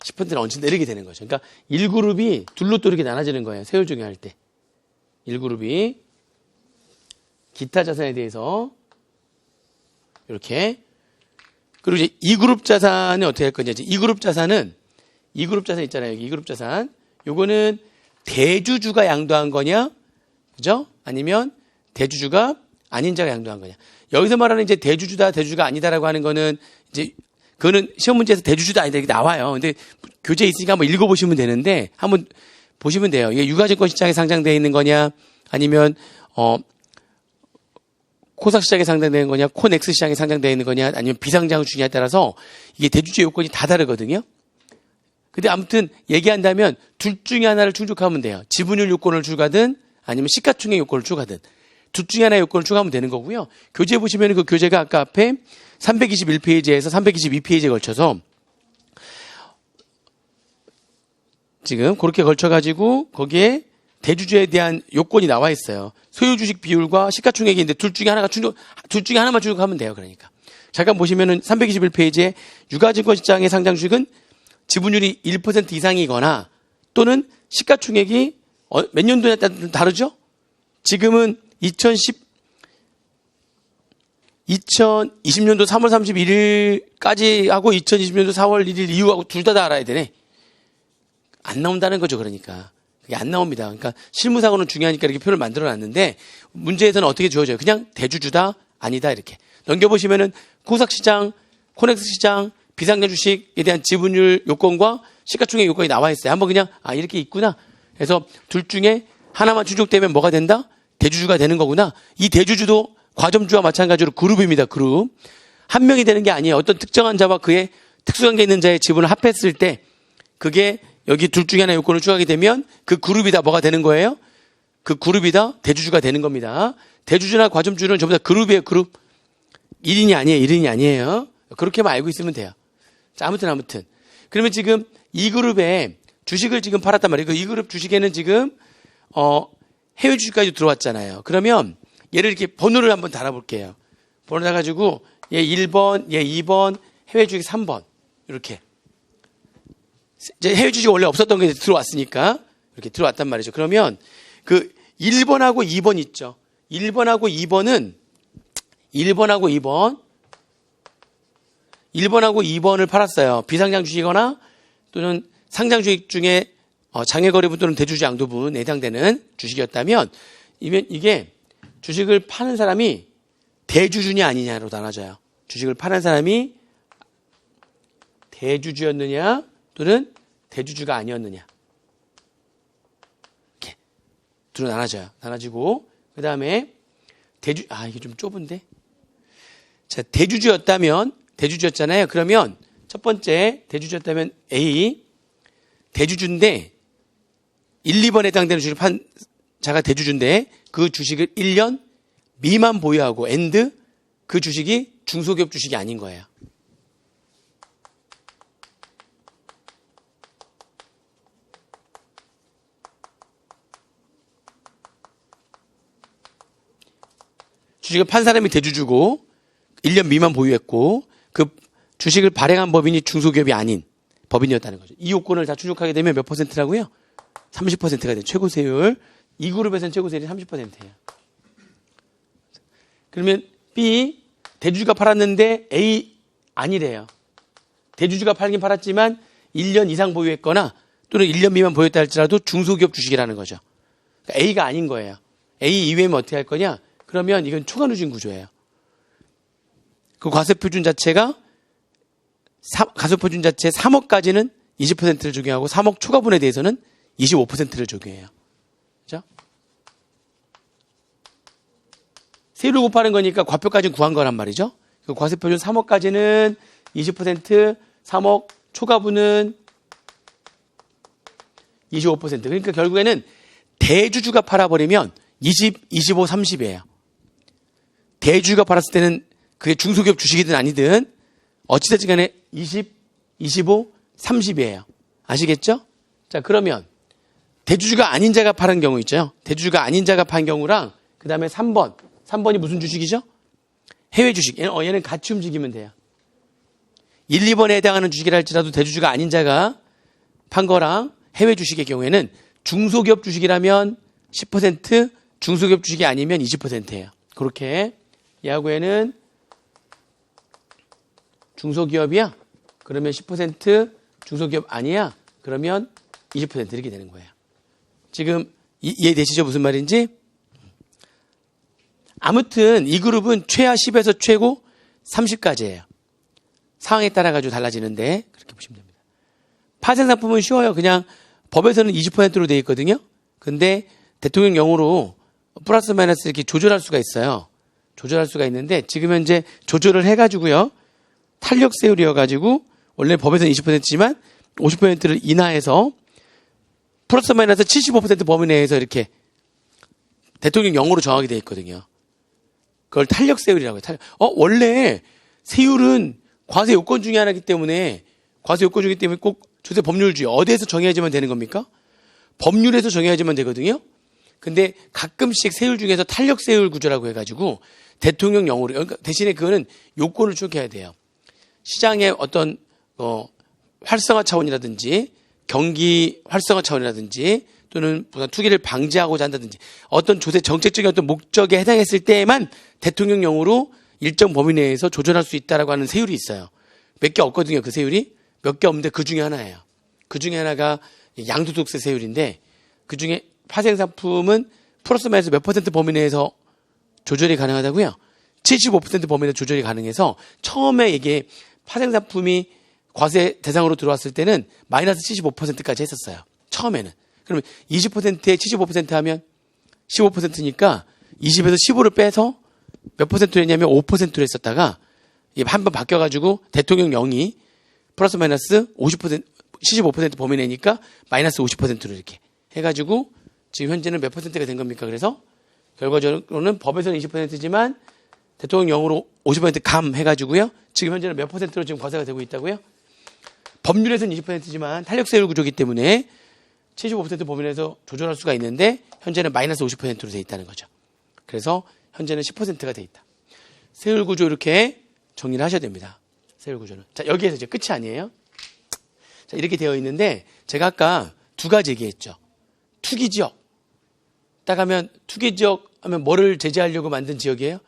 10%를 얹힌다 이렇게 되는 거죠. 그러니까 1그룹이 둘로 또 이렇게 나눠지는 거예요. 세율 적용할 때. 1그룹이 기타 자산에 대해서 이렇게 그리고 이제 2그룹 자산은 어떻게 할 거냐. 이제 2그룹 자산 있잖아요. 여기 2그룹 자산. 요거는 대주주가 양도한 거냐? 그죠? 아니면 대주주가 아닌 자가 양도한 거냐? 여기서 말하는 이제 대주주가 아니다라고 하는 거는 이제 그거는 시험 문제에서 대주주다 아니다 이렇게 나와요. 근데 교재에 있으니까 한번 읽어보시면 되는데 한번 보시면 돼요. 이게 유가증권 시장에 상장되어 있는 거냐? 아니면 코스닥 시장에 상장되는 거냐? 코넥스 시장에 상장되어 있는 거냐? 아니면 비상장 중에 따라서 이게 대주주 요건이 다 다르거든요. 근데 아무튼 얘기한다면 둘 중에 하나를 충족하면 돼요. 지분율 요건을 추가든 아니면 시가총액 요건을 추가든 둘 중에 하나의 요건을 추가하면 되는 거고요. 교재 보시면 그 교재가 아까 앞에 321페이지에서 322페이지에 걸쳐서 지금 그렇게 걸쳐가지고 거기에 대주주에 대한 요건이 나와 있어요. 소유주식 비율과 시가총액인데 둘 중에 하나만 충족하면 돼요. 그러니까 잠깐 보시면은 321페이지에 유가증권 시장의 상장 주식은 지분율이 1% 이상이거나 또는 시가총액이 몇 년도에 따라 좀 다르죠? 지금은 2020년도 3월 31일까지 하고 2020년도 4월 1일 이후하고 둘 다 알아야 되네. 안 나온다는 거죠. 그러니까 그게 안 나옵니다. 그러니까 실무상으로는 중요하니까 이렇게 표를 만들어 놨는데 문제에서는 어떻게 주어져요? 그냥 대주주다 아니다 이렇게 넘겨보시면은 코스닥 시장, 코넥스 시장, 비상장 주식에 대한 지분율 요건과 시가총액 요건이 나와 있어요. 한번 그냥 이렇게 있구나. 그래서 둘 중에 하나만 충족되면 뭐가 된다? 대주주가 되는 거구나. 이 대주주도 과점주와 마찬가지로 그룹입니다. 그룹. 한 명이 되는 게 아니에요. 어떤 특정한 자와 그의 특수관계 있는 자의 지분을 합했을 때 그게 여기 둘 중에 하나 요건을 추가하게 되면 그 그룹이 다 뭐가 되는 거예요? 그 그룹이 다 대주주가 되는 겁니다. 대주주나 과점주는 전부 다 그룹이에요. 그룹. 1인이 아니에요. 1인이 아니에요. 그렇게만 알고 있으면 돼요. 자, 아무튼. 그러면 지금 이 그룹에 주식을 지금 팔았단 말이에요. 이 그룹 주식에는 지금 해외 주식까지 들어왔잖아요. 그러면 얘를 이렇게 번호를 한번 달아볼게요. 번호 달아가지고 얘 1번, 얘 2번, 해외 주식 3번 이렇게. 이제 해외 주식 원래 없었던 게 들어왔으니까 이렇게 들어왔단 말이죠. 그러면 그 1번하고 2번 있죠. 1번하고 2번을 팔았어요. 비상장 주식이거나 또는 상장 주식 중에 장외거래분 또는 대주주 양도분에 해당되는 주식이었다면 이게 주식을 파는 사람이 대주주냐 아니냐로 나눠져요. 주식을 파는 사람이 대주주였느냐 또는 대주주가 아니었느냐. 이렇게 둘로 나눠지고 그 다음에 이게 좀 좁은데. 자, 대주주였잖아요. 그러면 첫 번째 대주주였다면 A 대주주인데 1, 2번에 해당되는 주식을 판 자가 대주주인데 그 주식을 1년 미만 보유하고 그 주식이 중소기업 주식이 아닌 거예요. 주식을 판 사람이 대주주고 1년 미만 보유했고 그 주식을 발행한 법인이 중소기업이 아닌 법인이었다는 거죠. 이 요건을 다 충족하게 되면 몇 퍼센트라고요? 30%가 돼요. 최고 세율. 이 그룹에서는 최고 세율이 30%예요. 그러면 B 대주주가 팔았는데 A 아니래요. 대주주가 팔긴 팔았지만 1년 이상 보유했거나 또는 1년 미만 보유했다 할지라도 중소기업 주식이라는 거죠. 그러니까 A가 아닌 거예요. A 이외면 어떻게 할 거냐? 그러면 이건 초과누진 구조예요. 그 과세표준 자체 3억까지는 20%를 적용하고 3억 초과분에 대해서는 25%를 적용해요. 그죠? 세율을 곱하는 거니까 과표까지는 구한 거란 말이죠. 그 과세표준 3억까지는 20%, 3억 초과분은 25%. 그러니까 결국에는 대주주가 팔아버리면 20, 25, 30이에요. 대주주가 팔았을 때는 그게 중소기업 주식이든 아니든 어찌됐든 간에 20, 25, 30이에요. 아시겠죠? 자, 그러면 대주주가 아닌 자가 파는 경우 있죠. 대주주가 아닌 자가 판 경우랑 그 다음에 3번이 무슨 주식이죠? 해외 주식. 얘는 같이 움직이면 돼요. 1, 2번에 해당하는 주식이라 할지라도 대주주가 아닌 자가 판 거랑 해외 주식의 경우에는 중소기업 주식이라면 10%, 중소기업 주식이 아니면 20%예요. 그렇게 야구에는 중소기업이야? 그러면 10%, 중소기업 아니야? 그러면 20% 이렇게 되는 거예요. 지금 이해되시죠? 무슨 말인지? 아무튼 이 그룹은 최하 10에서 최고 30까지예요. 상황에 따라 가지고 달라지는데 그렇게 보시면 됩니다. 파생상품은 쉬워요. 그냥 법에서는 20%로 되어 있거든요. 근데 대통령령으로 플러스 마이너스 이렇게 조절할 수가 있어요. 조절할 수가 있는데 지금 현재 조절을 해가지고요. 탄력세율이어가지고 원래 법에서는 20%지만 50%를 인하해서 플러스 마이너스 75% 범위 내에서 이렇게 대통령령으로 정하게 되어 있거든요. 그걸 탄력세율이라고 해요. 원래 세율은 과세 요건 중에 하나이기 때문에 꼭 조세 법률주의 어디에서 정해야지만 되는 겁니까? 법률에서 정해야지만 되거든요. 근데 가끔씩 세율 중에서 탄력세율 구조라고 해가지고 대통령령으로 그러니까 대신에 그거는 요건을 충족해야 돼요. 시장의 어떤 활성화 차원이라든지 경기 활성화 차원이라든지 또는 투기를 방지하고자 한다든지 어떤 조세 정책적인 어떤 목적에 해당했을 때에만 대통령령으로 일정 범위 내에서 조절할 수 있다라고 하는 세율이 있어요. 몇 개 없거든요. 그 세율이 몇 개 없는데 그 중에 하나예요. 그 중에 하나가 양도소득세 세율인데 그 중에 파생상품은 플러스 마이너스 몇 퍼센트 범위 내에서 조절이 가능하다고요? 75% 범위 내에서 조절이 가능해서 처음에 이게 파생상품이 과세 대상으로 들어왔을 때는 마이너스 75%까지 했었어요. 처음에는. 그러면 20%에 75% 하면 15%니까 20에서 15를 빼서 몇 %로 했냐면 5%로 했었다가 한 번 바뀌어가지고 대통령 0이 플러스 마이너스 50%, 75% 범위 내니까 마이너스 50%로 이렇게 해가지고 지금 현재는 몇 %가 된 겁니까? 그래서 결과적으로는 법에서는 20%지만 대통령 0으로 50% 감해가지고요. 지금 현재는 몇 %로 지금 과세가 되고 있다고요? 법률에서는 20%지만 탄력세율 구조이기 때문에 75% 범위 내에서 조절할 수가 있는데 현재는 마이너스 50%로 돼 있다는 거죠. 그래서 현재는 10%가 돼 있다. 세율 구조 이렇게 정리를 하셔야 됩니다. 세율 구조는. 자, 여기에서 이제 끝이 아니에요. 자, 이렇게 되어 있는데 제가 아까 두 가지 얘기했죠. 투기 지역. 딱 하면 투기 지역 하면 뭐를 제재하려고 만든 지역이에요?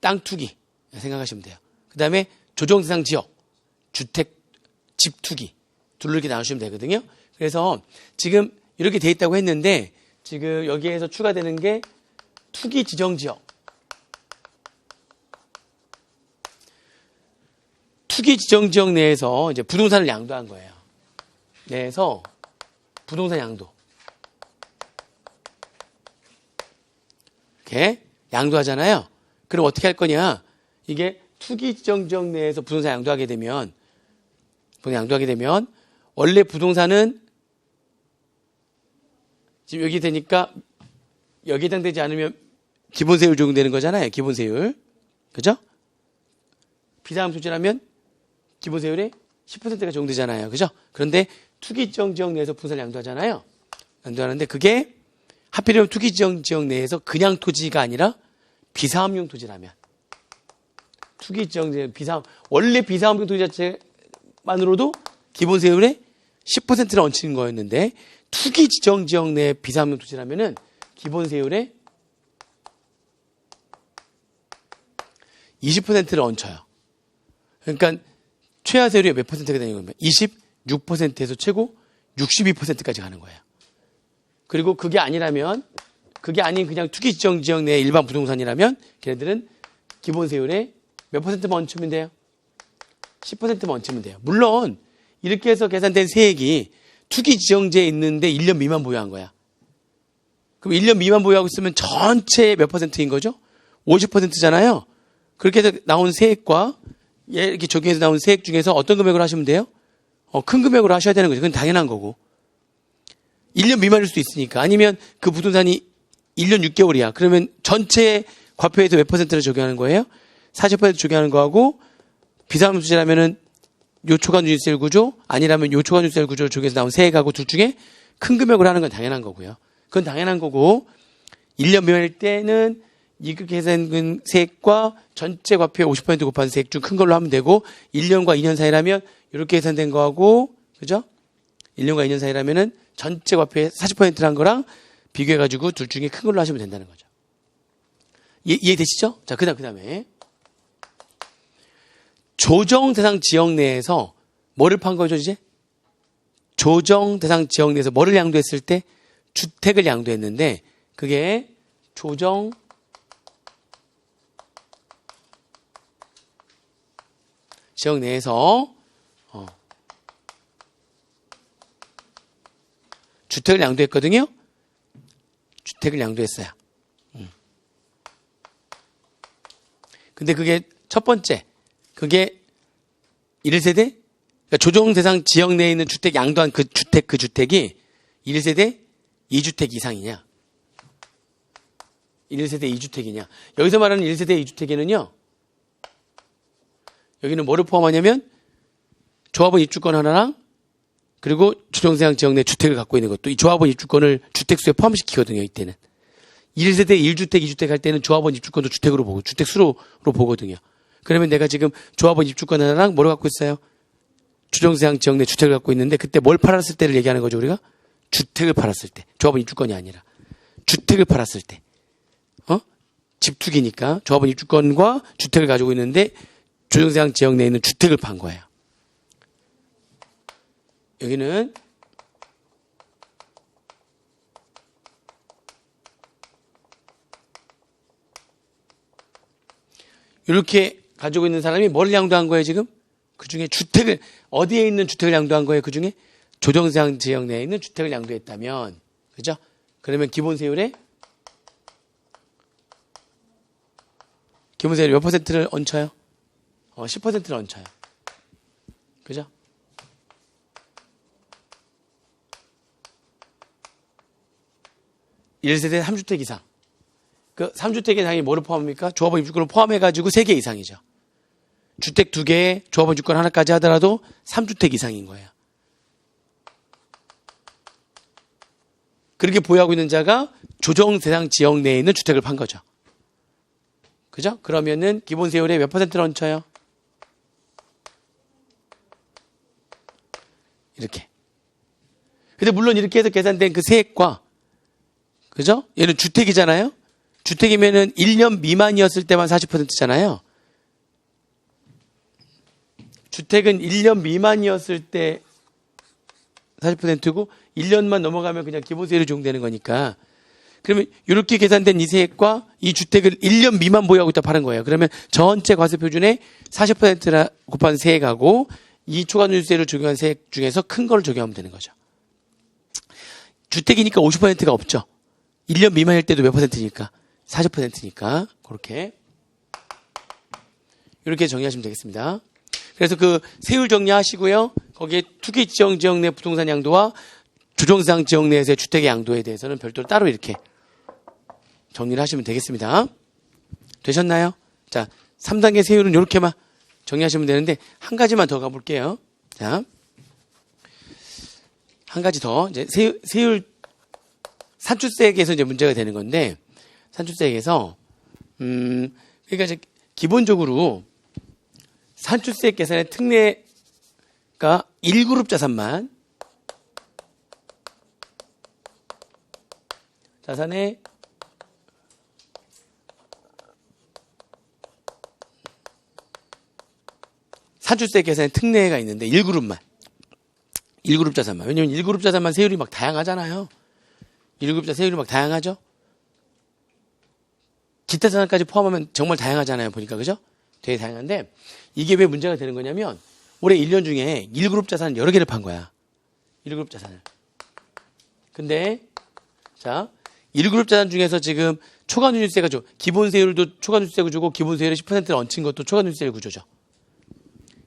땅 투기. 생각하시면 돼요. 그 다음에 조정 대상 지역. 주택, 집 투기. 둘로 이렇게 나누시면 되거든요. 그래서 지금 이렇게 돼 있다고 했는데 지금 여기에서 추가되는 게 투기 지정 지역. 투기 지정 지역 내에서 이제 부동산을 양도한 거예요. 내에서 부동산 양도. 이렇게 양도하잖아요. 그럼 어떻게 할 거냐? 이게 투기 지정 지역 내에서 부동산 양도하게 되면 원래 부동산은 지금 여기 되니까 여기에 해당되지 않으면 기본세율 적용되는 거잖아요. 기본세율. 그죠? 비상환 소지라면 기본세율이 10%가 적용되잖아요. 그죠? 그런데 투기지정 지역 내에서 부동산을 양도하잖아요. 양도하는데 그게 하필이면 투기지정 지역 내에서 그냥 토지가 아니라 비사업용 토지라면 투기지정 지역 원래 비사업용 토지 자체만으로도 기본세율의 10%를 얹히는 거였는데 투기지정 지역 내 비사업용 토지라면은 기본세율의 20%를 얹혀요. 그러니까 최하세율이 몇 %가 되는 겁니까? 26%에서 최고 62%까지 가는 거예요. 그리고 그게 아닌 그냥 투기지정 지역 내 일반 부동산이라면 걔네들은 기본세율의 몇 %만 얹히면 돼요? 10%만 얹히면 돼요. 물론 이렇게 해서 계산된 세액이 투기지정지에 있는데 1년 미만 보유한 거야. 그럼 1년 미만 보유하고 있으면 전체 몇 %인 거죠? 50%잖아요. 그렇게 해서 나온 세액과 이렇게 적용해서 나온 세액 중에서 어떤 금액으로 하시면 돼요? 큰 금액으로 하셔야 되는 거죠. 그건 당연한 거고. 1년 미만일 수도 있으니까. 아니면 그 부동산이 1년 6개월이야. 그러면 전체 과표에서 몇 %를 적용하는 거예요? 40% 적용하는 거하고 비상수지라면은 요초과누진세율 구조 아니라면 요초과누진세율 구조를 적용해서 나온 세액하고 둘 중에 큰 금액으로 하는 건 당연한 거고요. 그건 당연한 거고 1년 미만일 때는 이렇게 계산된 세액과 전체 과표의 50% 곱한 세액 중 큰 걸로 하면 되고 1년과 2년 사이라면 이렇게 계산된 거하고 그죠? 1년과 2년 사이라면은 전체 과표의 40%란 거랑 비교해가지고 둘 중에 큰 걸로 하시면 된다는 거죠. 이해되시죠? 자, 그 다음에 조정 대상 지역 내에서 뭐를 판 거죠, 이제? 조정 대상 지역 내에서 뭐를 양도했을 때? 주택을 양도했는데, 그게 조정 지역 내에서, 주택을 양도했거든요? 주택을 양도했어요. 근데 그게 첫 번째, 그게 1세대? 그러니까 조정 대상 지역 내에 있는 주택 양도한 그 주택이 1세대 2주택 이상이냐? 1세대 2주택이냐? 여기서 말하는 1세대 2주택에는요, 여기는 뭐를 포함하냐면, 조합원 입주권 하나랑, 그리고 조정 대상 지역 내 주택을 갖고 있는 것도, 이 조합원 입주권을 주택수에 포함시키거든요, 이때는. 1세대 1주택, 2주택 할 때는 조합원 입주권도 주택으로 보고, 주택수로 보거든요. 그러면 내가 지금 조합원 입주권 하나랑 뭐를 갖고 있어요? 조정대상 지역 내 주택을 갖고 있는데 그때 뭘 팔았을 때를 얘기하는 거죠, 우리가? 주택을 팔았을 때. 조합원 입주권이 아니라. 주택을 팔았을 때. 집투기니까 조합원 입주권과 주택을 가지고 있는데 조정대상 지역 내에 있는 주택을 판 거예요. 여기는 이렇게 가지고 있는 사람이 뭘 양도한 거예요, 지금? 그 중에 주택을, 어디에 있는 주택을 양도한 거예요, 그 중에? 조정상 지역 내에 있는 주택을 양도했다면, 그죠? 그러면 기본 세율에 몇 퍼센트를 얹혀요? 10%를 얹혀요. 그죠? (1세대) 3주택 이상. 그 3주택에 당연히 뭐를 포함합니까? 조합원 입주권을 포함해가지고 3개 이상이죠. 주택 2개에 조합원 입주권 하나까지 하더라도 3주택 이상인 거예요. 그렇게 보유하고 있는 자가 조정 대상 지역 내에 있는 주택을 판 거죠. 그죠? 그러면은 기본 세율에 몇 퍼센트를 얹혀요? 이렇게. 근데 물론 이렇게 해서 계산된 그 세액과, 그죠? 얘는 주택이잖아요? 주택이면은 1년 미만이었을 때만 40%잖아요. 주택은 1년 미만이었을 때 40%고 1년만 넘어가면 그냥 기본세율이 적용되는 거니까. 그러면 이렇게 계산된 이 세액과 이 주택을 1년 미만 보유하고 있다 파는 거예요. 그러면 전체 과세표준에 40%라 곱한 세액하고 이 초과누수세를 적용한 세액 중에서 큰 걸 적용하면 되는 거죠. 주택이니까 50%가 없죠. 1년 미만일 때도 몇 퍼센트니까? 40%니까. 그렇게. 이렇게 정리하시면 되겠습니다. 그래서 그 세율 정리하시고요. 거기에 투기 지정 지역 내 부동산 양도와 조정상 지역 내에서의 주택의 양도에 대해서는 별도로 따로 이렇게 정리를 하시면 되겠습니다. 되셨나요? 자, 3단계 세율은 이렇게만 정리하시면 되는데 한 가지만 더 가볼게요. 자, 한 가지 더 이제 세율 산출세액에서 이제 문제가 되는 건데 산출세액에서 그러니까 이제 기본적으로 산출세액 계산의 특례가 1그룹 자산만 자산의 산출세 계산에 특례가 있는데 1그룹만 1그룹 자산만. 왜냐면 1그룹 자산만 세율이 막 다양하잖아요. 1그룹 자산 세율이 막 다양하죠. 기타 자산까지 포함하면 정말 다양하잖아요. 보니까 그죠? 되게 다양한데 이게 왜 문제가 되는 거냐면 올해 1년 중에 1그룹 자산을 여러 개를 판 거야. 1그룹 자산을. 근데 자 1그룹 자산 중에서 지금 초과누수세가 기본 세율도 초과누수세 구조고 기본 세율의 10%를 얹힌 것도 초과누수세 구조죠.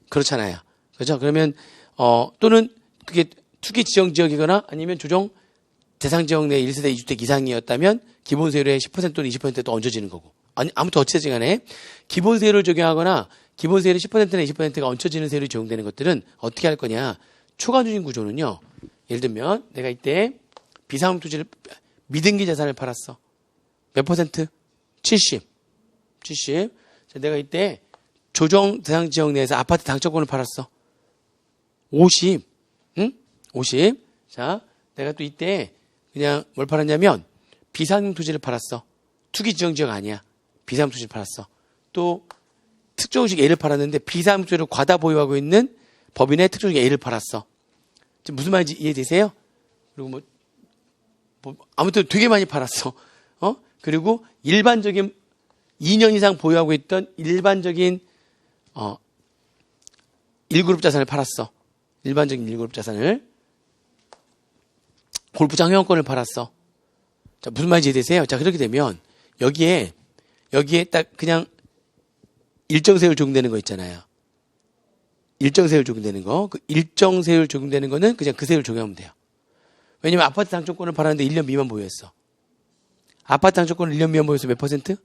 그렇잖아요. 그렇죠? 그러면 또는 그게 투기 지정 지역이거나 아니면 조정 대상 지역 내 1세대 2주택 이상이었다면 기본 세율의 10% 또는 20%도 얹어지는 거고. 아니 아무튼 어찌됐든 간에 기본 세율을 적용하거나 기본 세율의 10%나 20%가 얹혀지는 세율이 적용되는 것들은 어떻게 할 거냐? 초과누진 구조는요. 예를 들면 내가 이때 비상용 토지를 미등기 자산을 팔았어. 몇 퍼센트? 70. 자, 내가 이때 조정 대상 지역 내에서 아파트 당첨권을 팔았어. 50. 응? 50. 자, 내가 또 이때 그냥 뭘 팔았냐면 비상용 토지를 팔았어. 투기 지정 지역 아니야. 비상용 토지를 팔았어. 또 특정식 A를 팔았는데 비상용 토지를 과다 보유하고 있는 법인의 특정식 A를 팔았어. 지금 무슨 말인지 이해되세요? 그리고 아무튼 되게 많이 팔았어. 그리고 일반적인 2년 이상 보유하고 있던 일반적인 1그룹 자산을 팔았어. 일반적인 1그룹 자산을. 골프장 회원권을 팔았어. 자, 무슨 말인지 이해되세요? 자, 그렇게 되면 여기에 딱 그냥 일정 세율 적용되는 거 있잖아요. 일정 세율 적용되는 거. 그 일정 세율 적용되는 거는 그냥 그 세율 적용하면 돼요. 왜냐면 아파트 당첨권을 팔았는데 1년 미만 보유했어. 아파트 당첨권을 1년 미만 보유해서 몇 퍼센트?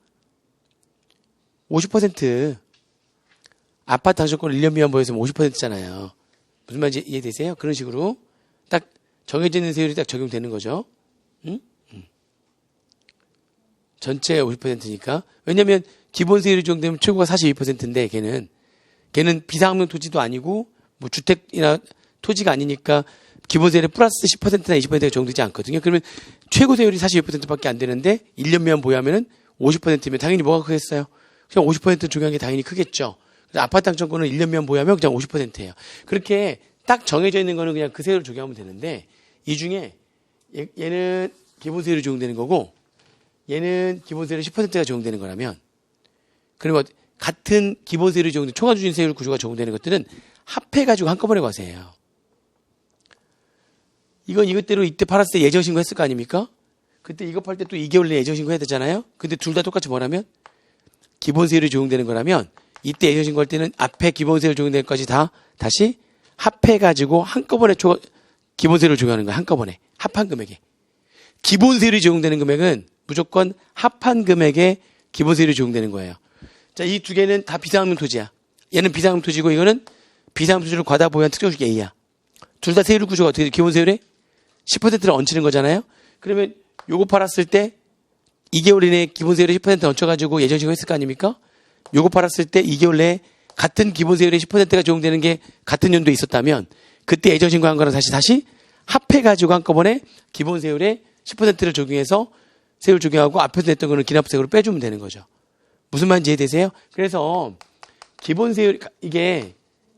50%. 아파트 당첨권을 1년 미만 보유했으면 50%잖아요. 무슨 말인지 이해되세요? 그런 식으로 딱 정해지는 세율이 딱 적용되는 거죠. 응? 전체 50%니까. 왜냐면 기본 세율이 적용되면 최고가 42%인데 걔는 비상용 토지도 아니고 뭐 주택이나 토지가 아니니까 기본 세율에 플러스 10%나 20%가 적용되지 않거든요. 그러면 최고 세율이 42%밖에 안 되는데 1년 미만 보유하면은 50%면 당연히 뭐가 크겠어요? 그냥 50% 적용한 게 당연히 크겠죠. 그래서 아파트 당첨권은 1년 미만 보유하면 그냥 50%예요. 그렇게 딱 정해져 있는 거는 그냥 그 세율을 적용하면 되는데 이 중에 얘는 기본 세율이 적용되는 거고 얘는 기본 세율 10%가 적용되는 거라면 그리고 같은 기본 세율이 적용된 초과주진 세율 구조가 적용되는 것들은 합해가지고 한꺼번에 과세해요. 이건 이것대로 이때 팔았을 때 예정 신고했을 거 아닙니까? 그때 이거 팔 때 또 2개월 내에 예정 신고해야 되잖아요. 근데 둘 다 똑같이 뭐라면 기본세율이 적용되는 거라면 이때 예정 신고할 때는 앞에 기본세율 적용된 것까지 다 다시 합해가지고 한꺼번에 기본세율을 적용하는 거야. 한꺼번에 합한 금액에. 기본세율이 적용되는 금액은 무조건 합한 금액에 기본세율이 적용되는 거예요. 자, 이 두 개는 다 비상금 토지야. 얘는 비상금 토지고 이거는 비상금 토지를 과다 보유한 특정주택 A야. 둘 다 세율 구조가 어떻게 돼? 기본세율에 10%를 얹히는 거잖아요. 그러면 요거 팔았을 때 2개월 이내에 기본세율에 10% 얹혀가지고 예정신고 했을 거 아닙니까? 요거 팔았을 때 2개월 내에 같은 기본세율에 10%가 적용되는 게 같은 연도에 있었다면 그때 예정신고한 거랑 다시 합해가지고 한꺼번에 기본세율에 10%를 적용해서 세율 적용하고 앞에서 냈던 거는 기납세율로 빼주면 되는 거죠. 무슨 말인지 이해되세요? 그래서 기본세율,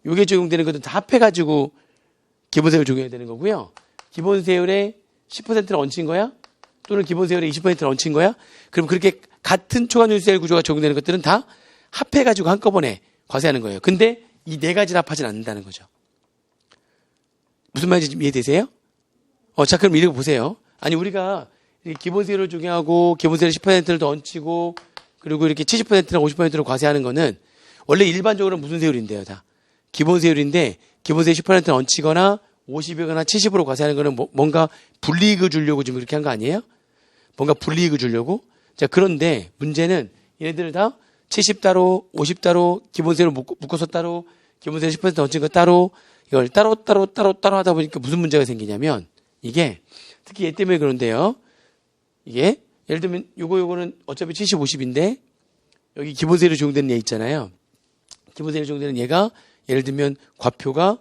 요게 적용되는 것도 다 합해가지고 기본세율 적용해야 되는 거고요. 기본세율에 10%를 얹힌 거야? 또는 기본세율에 20%를 얹힌 거야? 그럼 그렇게 같은 초과누수세율 구조가 적용되는 것들은 다 합해가지고 한꺼번에 과세하는 거예요. 근데 이 네 가지를 합하진 않는다는 거죠. 무슨 말인지 이해되세요? 자, 그럼 이렇게 보세요. 아니, 우리가 기본세율을 적용하고 기본세율 10%를 더 얹히고 그리고 이렇게 70%나 50%를 과세하는 거는 원래 일반적으로 무슨 세율인데요, 다. 기본세율인데 기본세율 10%를 얹히거나 50이거나 70으로 과세하는 거는 뭔가 불이익을 주려고 지금 그렇게 한 거 아니에요? 뭔가 불이익을 주려고? 자, 그런데 문제는 얘네들을 다 70 따로, 50 따로, 기본세율을 묶어서 따로, 기본세율 10% 얹힌 거 따로, 이걸 따로 하다 보니까 무슨 문제가 생기냐면 이게 특히 얘 때문에 그런데요. 이게 예를 들면 요거는 어차피 70, 50인데 여기 기본세율이 적용되는 얘 있잖아요. 기본세율이 적용되는 얘가 예를 들면 과표가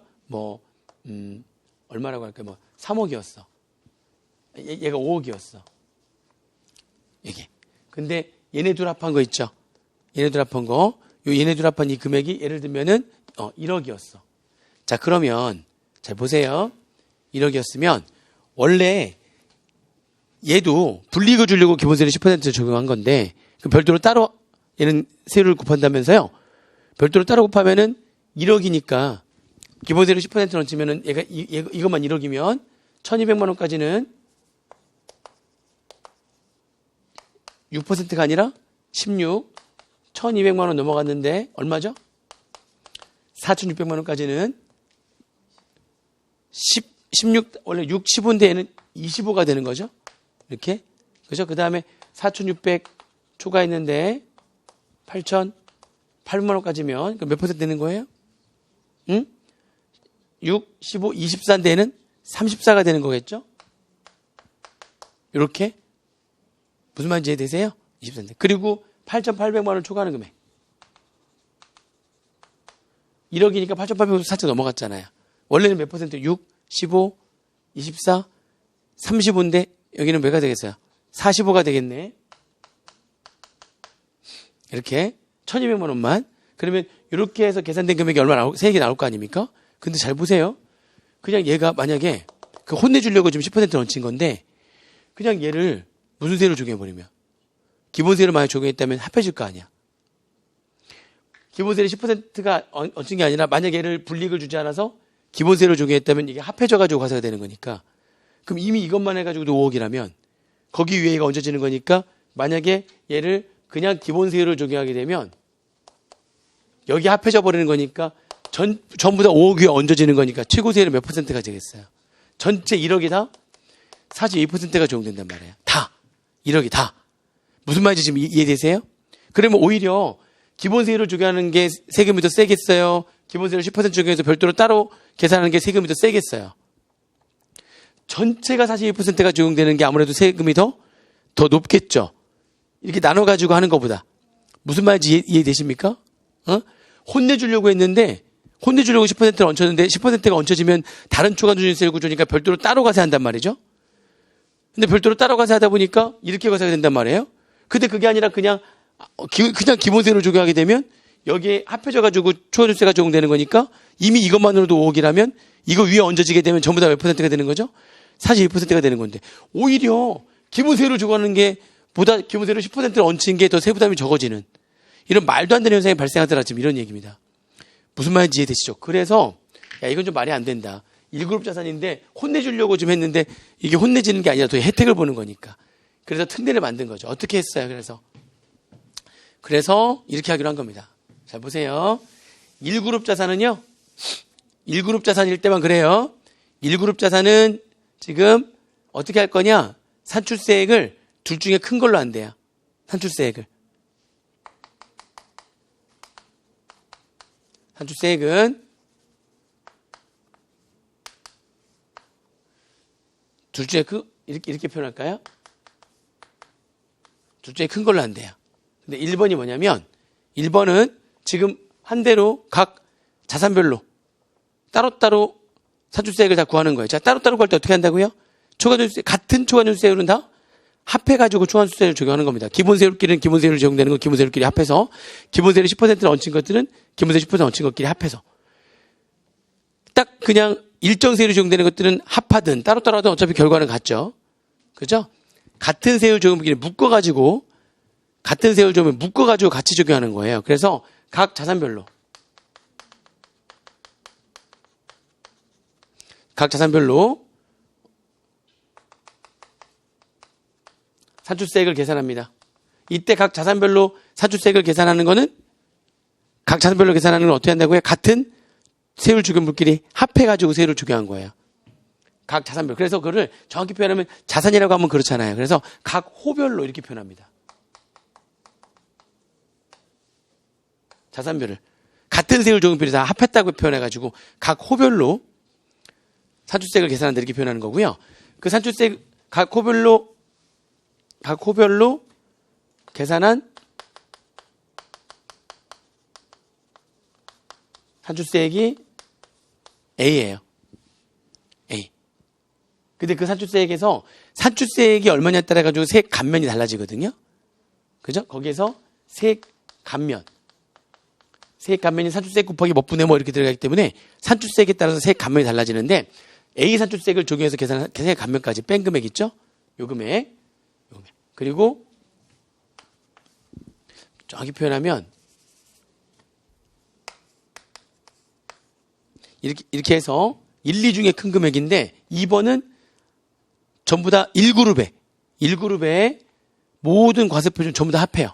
얼마라고 할까요? 3억이었어. 얘가 5억이었어. 이게. 근데 얘네 둘 합한 거 있죠? 얘네 둘 합한 거. 얘네 둘 합한 이 금액이 예를 들면은 1억이었어. 자, 그러면 잘 보세요. 1억이었으면 원래 얘도 불이익을 주려고 기본세율 10% 적용한 건데 별도로 따로 얘는 세율을 곱한다면서요. 별도로 따로 곱하면은 1억이니까 기본세율 10% 얹히면은 얘가 이것만 1억이면 1,200만 원까지는 6%가 아니라 16, 1,200만 원 넘어갔는데 얼마죠? 4,600만 원까지는 16, 원래 6, 15인데 얘는 25가 되는 거죠? 이렇게. 그죠? 그 다음에 4,600 초과했는데 8,800만 원까지면 몇 퍼센트 되는 거예요? 응? 6, 15, 24인데 얘는 34가 되는 거겠죠? 이렇게. 무슨 말인지 이해되세요? 24인데. 그리고 8,800만 원 초과하는 금액. 1억이니까 8,800만 살짝 넘어갔잖아요. 원래는 몇 퍼센트? 6, 15, 24, 35인데 여기는 몇가 되겠어요? 45가 되겠네. 이렇게 1,200만 원만. 그러면 이렇게 해서 계산된 금액이 얼마 나올, 세액이 나올 거 아닙니까? 근데 잘 보세요. 그냥 얘가 만약에 혼내주려고 지금 10% 얹힌 건데 그냥 얘를 무슨 세율을 적용해버리면 기본세율을 만약 적용했다면 합해질 거 아니야. 기본세율이 10%가 얹힌 게 아니라 만약 얘를 불이익을 주지 않아서 기본세율을 적용했다면 이게 합해져가지고 과세가 되는 거니까 그럼 이미 이것만 해가지고도 5억이라면 거기 위에 얘가 얹어지는 거니까 만약에 얘를 그냥 기본세율을 적용하게 되면 여기 합해져 버리는 거니까 전부 다 5억 위에 얹어지는 거니까 최고세율은 몇 퍼센트가 되겠어요? 전체 1억이 다 42%가 적용된단 말이에요. 다. 1억이 다. 무슨 말인지 지금 이해되세요? 그러면 오히려 기본세율을 적용하는 게 세금이 더 세겠어요? 기본세율 10% 적용해서 별도로 따로 계산하는 게 세금이 더 세겠어요? 전체가 42%가 적용되는 게 아무래도 세금이 더 높겠죠? 이렇게 나눠가지고 하는 것보다. 무슨 말인지 이해되십니까? 혼내주려고 했는데, 혼내주려고 10%를 얹혔는데 10%가 얹혀지면 다른 초과누진세율 구조니까 별도로 따로 과세한단 말이죠? 근데 별도로 따로 과세하다 보니까 이렇게 과세가 된단 말이에요? 근데 그게 아니라 그냥 기본세율을 적용하게 되면 여기에 합해져가지고 초과누진세가 적용되는 거니까 이미 이것만으로도 5억이라면 이거 위에 얹어지게 되면 전부 다 몇 퍼센트가 되는 거죠? 42%가 되는 건데 오히려 기본세율을 적용하는 게 보다 기본세율을 10%를 얹힌 게 더 세부담이 적어지는 이런 말도 안 되는 현상이 발생하더라 지금 이런 얘기입니다. 무슨 말인지 이해되시죠? 그래서 야 이건 좀 말이 안 된다. 1그룹 자산인데 혼내주려고 좀 했는데 이게 혼내지는 게 아니라 더 혜택을 보는 거니까. 그래서 특례를 만든 거죠. 어떻게 했어요? 그래서 이렇게 하기로 한 겁니다. 잘 보세요. 1그룹 자산은요. 1그룹 자산일 때만 그래요. 1그룹 자산은 지금 어떻게 할 거냐? 산출세액을 둘 중에 큰 걸로 한대요. 산출세액은 둘 중에 이렇게 표현할까요? 둘 중에 큰 걸로 한대요. 근데 1번이 뭐냐면 1번은 지금 한 대로 각 자산별로 따로따로 산출세액을 다 구하는 거예요. 자, 따로따로 구할 때 어떻게 한다고요? 같은 초과점수세율은 다 합해가지고 초과점수세율을 적용하는 겁니다. 기본세율끼리는 기본세율을 적용되는 건 기본세율끼리 합해서, 기본세율 10%를 얹힌 것들은 기본세율 10% 얹힌 것끼리 합해서, 딱 그냥 일정 세율이 적용되는 것들은 합하든 따로따로 하든 어차피 결과는 같죠. 그죠? 같은 세율 적용비를 묶어가지고 같이 적용하는 거예요. 그래서 각 자산별로 산출세액을 계산합니다. 이때 각 자산별로 산출세액을 계산하는 건 어떻게 한다고요? 같은 세율 적용물끼리 합해가지고 세율을 적용한 거예요. 각 자산별. 그래서 그거를 정확히 표현하면 자산이라고 하면 그렇잖아요. 그래서 각 호별로 이렇게 표현합니다. 자산별을 같은 세율 적용비를 다 합했다고 표현해가지고 각 호별로 산출세액을 계산한다 이렇게 표현하는 거고요. 그 산출세액 각 호별로 계산한 산출세액이 A예요. A. 근데 그 산출세액에서 산출세액이 얼마냐에 따라 가지고 세액 감면이 달라지거든요. 그죠? 거기에서 세액 감면이 산출세액 곱하기 몇 분의 뭐 이렇게 들어가기 때문에 산출세액에 따라서 세액 감면이 달라지는데 A 산출세액을 적용해서 계산한 세액 감면까지 뺀 금액 있죠? 요 금액. 그리고 정확히 표현하면 이렇게 해서 1, 2 중에 큰 금액인데 2번은 전부 다 1그룹에 모든 과세표준 전부 다 합해요.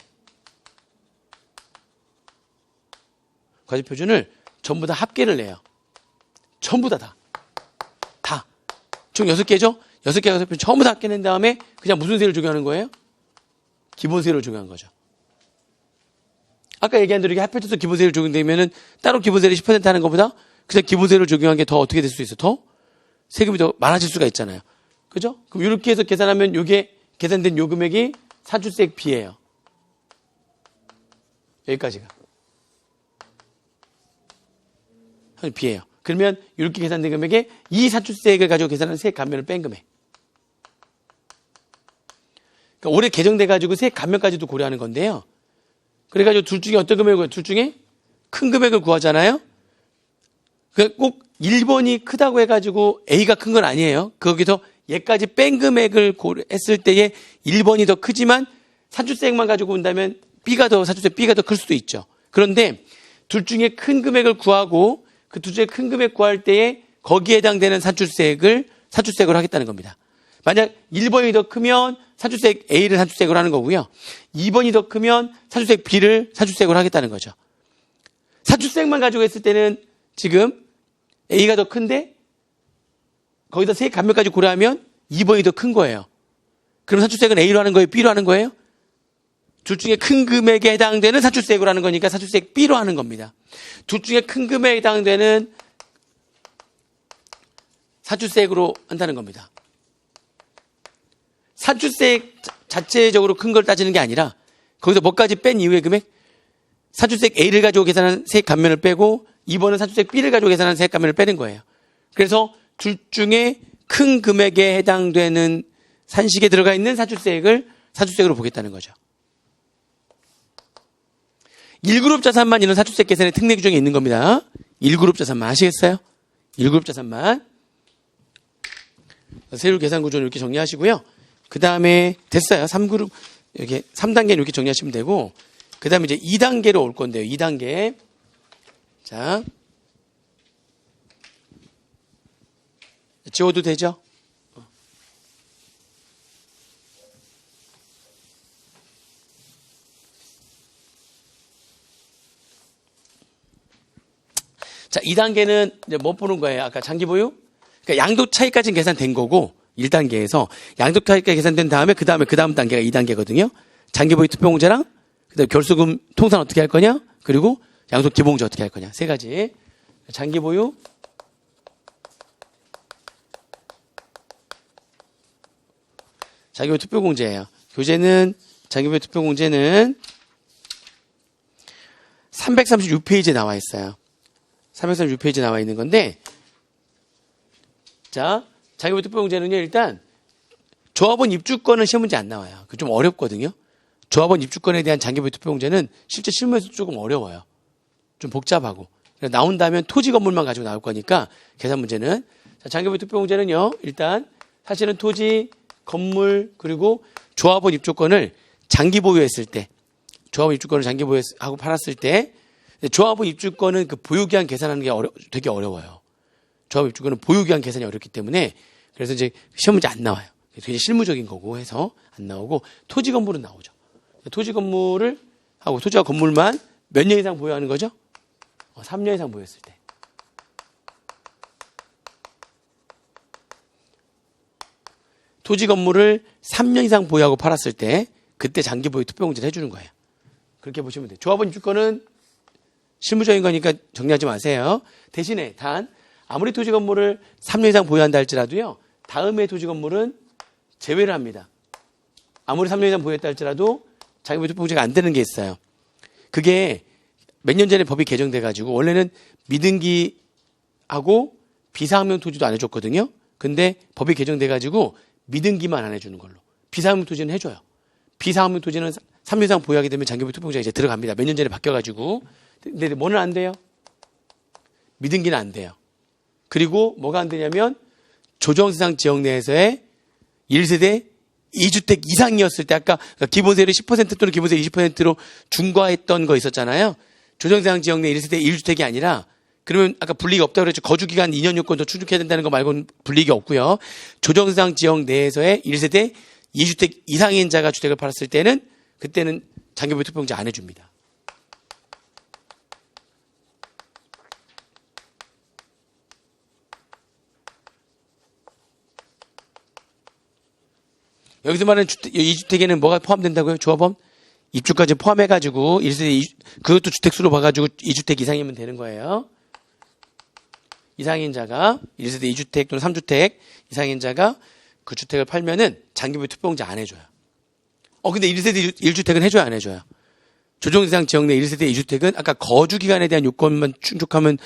과세표준을 전부 다 합계를 내요. 전부 다. 총 6개죠? 6개 과세표준 전부 다 합계 낸 다음에 그냥 무슨 세율을 적용하는 거예요? 기본세율을 적용한 거죠. 아까 얘기한 대로 이게 합해져서 기본세율 적용되면은 따로 기본세율이 10% 하는 것보다 그냥 기본세율을 적용한 게 더 어떻게 될 수 있어? 더 세금이 더 많아질 수가 있잖아요. 그죠? 그럼 이렇게 해서 계산하면 요게 계산된 요 금액이 산출세액 B예요. 여기까지가. B예요. 그러면 이렇게 계산된 금액에 이 산출세액을 가지고 계산한 세액 감면을 뺀 금액. 그러니까 올해 개정돼가지고 세액 감면까지도 고려하는 건데요. 그래가지고 둘 중에 어떤 금액을 구해요? 둘 중에 큰 금액을 구하잖아요. 꼭 1번이 크다고 해가지고 A가 큰 건 아니에요. 거기서 얘까지 뺀 금액을 했을 때에 1번이 더 크지만 산출세액만 가지고 온다면 산출세액 B가 더 클 수도 있죠. 그런데 둘 중에 큰 금액을 구하고 그 둘 중에 큰 금액 구할 때에 거기에 해당되는 산출세액으로 하겠다는 겁니다. 만약 1번이 더 크면 산출세액 A를 산출세액으로 하는 거고요. 2번이 더 크면 산출세액 B를 산출세액으로 하겠다는 거죠. 산출세액만 가지고 했을 때는 지금 A가 더 큰데 거기다 세액 감면까지 고려하면 2번이 더 큰 거예요. 그럼 산출세액은 A로 하는 거예요? B로 하는 거예요? 둘 중에 큰 금액에 해당되는 산출세액으로 하는 거니까 산출세액 B로 하는 겁니다. 둘 중에 큰 금액에 해당되는 산출세액으로 한다는 겁니다. 산출세액 자체적으로 큰 걸 따지는 게 아니라 거기서 뭐까지 뺀 이후의 금액? 산출세액 A를 가지고 계산한 세액 감면을 빼고 2번은 산출세액 B를 가지고 계산한 세액 감면을 빼는 거예요. 그래서 둘 중에 큰 금액에 해당되는 산식에 들어가 있는 산출세액으로 보겠다는 거죠. 1그룹 자산만 이런 산출세액 계산의 특례 규정이 있는 겁니다. 1그룹 자산만 아시겠어요? 1그룹 자산만. 세율 계산 구조는 이렇게 정리하시고요. 그 다음에 됐어요. 3그룹, 이렇게 3단계는 이렇게 정리하시면 되고, 그 다음에 이제 2단계로 올 건데요. 2단계. 자. 지워도 되죠? 자, 2단계는 이제 뭐 보는 거예요? 아까 장기 보유? 그러니까 양도 차익까지는 계산된 거고, 1단계에서 양도 차익까지 계산된 다음에 그 다음 단계가 2단계거든요. 장기 보유 투표공제랑 그다음에 결수금 통산 어떻게 할 거냐? 그리고 양도 기본공제 어떻게 할 거냐? 세 가지. 장기 보유, 장기 보유 투표공제예요. 교재는 장기 보유 투표공제는 336페이지에 나와 있어요. 336페이지에 나와 있는 건데, 자, 장기 보유 투표공제는요, 일단 조합원 입주권은 시험 문제 안 나와요. 그 좀 어렵거든요. 조합원 입주권에 대한 장기 보유 투표공제는 실제 실무에서 조금 어려워요. 좀 복잡하고. 나온다면 토지 건물만 가지고 나올 거니까 계산 문제는. 자, 장기 보유 투표공제는요, 일단 사실은 토지, 건물, 그리고 조합원 입주권을 장기 보유했을 때, 조합원 입주권을 장기 보유하고 팔았을 때, 조합원 입주권은 그 보유기한 계산하는 게 되게 어려워요. 조합원 입주권은 보유기한 계산이 어렵기 때문에, 그래서 이제 시험 문제 안 나와요. 되게 실무적인 거고 해서 안 나오고, 토지 건물은 나오죠. 토지 건물을 하고, 토지와 건물만 몇 년 이상 보유하는 거죠? 3년 이상 보유했을 때. 토지 건물을 3년 이상 보유하고 팔았을 때, 그때 장기 보유 투표공제를 해주는 거예요. 그렇게 보시면 돼요. 조합원 입주권은 실무적인 거니까 정리하지 마세요. 대신에 단, 아무리 토지 건물을 3년 이상 보유한다 할지라도요, 다음에 토지 건물은 제외를 합니다. 아무리 3년 이상 보유했다 할지라도 장기 보유 투표공제가 안 되는 게 있어요. 그게 몇 년 전에 법이 개정돼가지고, 원래는 미등기하고 비사항명 토지도 안 해줬거든요. 근데 법이 개정돼가지고, 미등기만 안 해주는 걸로. 비사항명 토지는 해줘요. 비사항명 토지는 3년 이상 보유하게 되면 장기 보유 투표공제가 이제 들어갑니다. 몇 년 전에 바뀌어가지고. 근데 뭐는 안 돼요? 미등기는 안 돼요. 그리고 뭐가 안 되냐면, 조정대상 지역 내에서의 1세대 2주택 이상이었을 때, 아까 기본세율이 10% 또는 기본세 20%로 중과했던 거 있었잖아요. 조정대상 지역 내 1세대 1주택이 아니라, 그러면 아까 불이익이 없다고 그랬죠. 거주기간 2년 요건 더 충족해야 된다는 거 말고는 불이익이 없고요. 조정대상 지역 내에서의 1세대 2주택 이상인 자가 주택을 팔았을 때는, 그때는 장기 보유 투표공제 안 해줍니다. 여기서 말하는 2주택에는 뭐가 포함된다고요? 조합원? 입주까지 포함해가지고 1세대 그것도 주택수로 봐가지고 2주택 이상이면 되는 거예요. 이상인 자가 1세대 2주택 또는 3주택 이상인 자가 그 주택을 팔면은 장기보유 투표공제 안 해줘요. 근데 1세대 1주택은 해줘요, 안 해줘요? 조정대상 지역 내 1세대 2주택은 아까 거주기간에 대한 요건만 충족하면,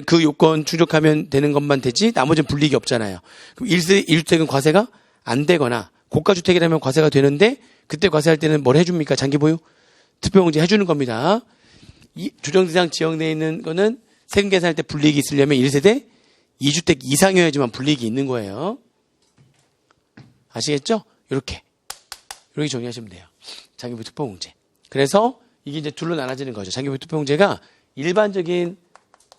그 요건 충족하면 되는 것만 되지 나머지는 불이익이 없잖아요. 그럼 1세대 1주택은 과세가 안 되거나, 고가주택이라면 과세가 되는데, 그때 과세할 때는 뭘 해줍니까? 장기보유 투표공제 해주는 겁니다. 이 조정대상 지역 내에 있는 거는 세금 계산할 때 불이익이 있으려면 1세대 2주택 이상이어야지만 불이익이 있는 거예요. 아시겠죠? 이렇게 정리하시면 돼요. 장기보유 투표공제. 그래서 이게 이제 둘로 나눠지는 거죠. 장기보유 투표공제가 일반적인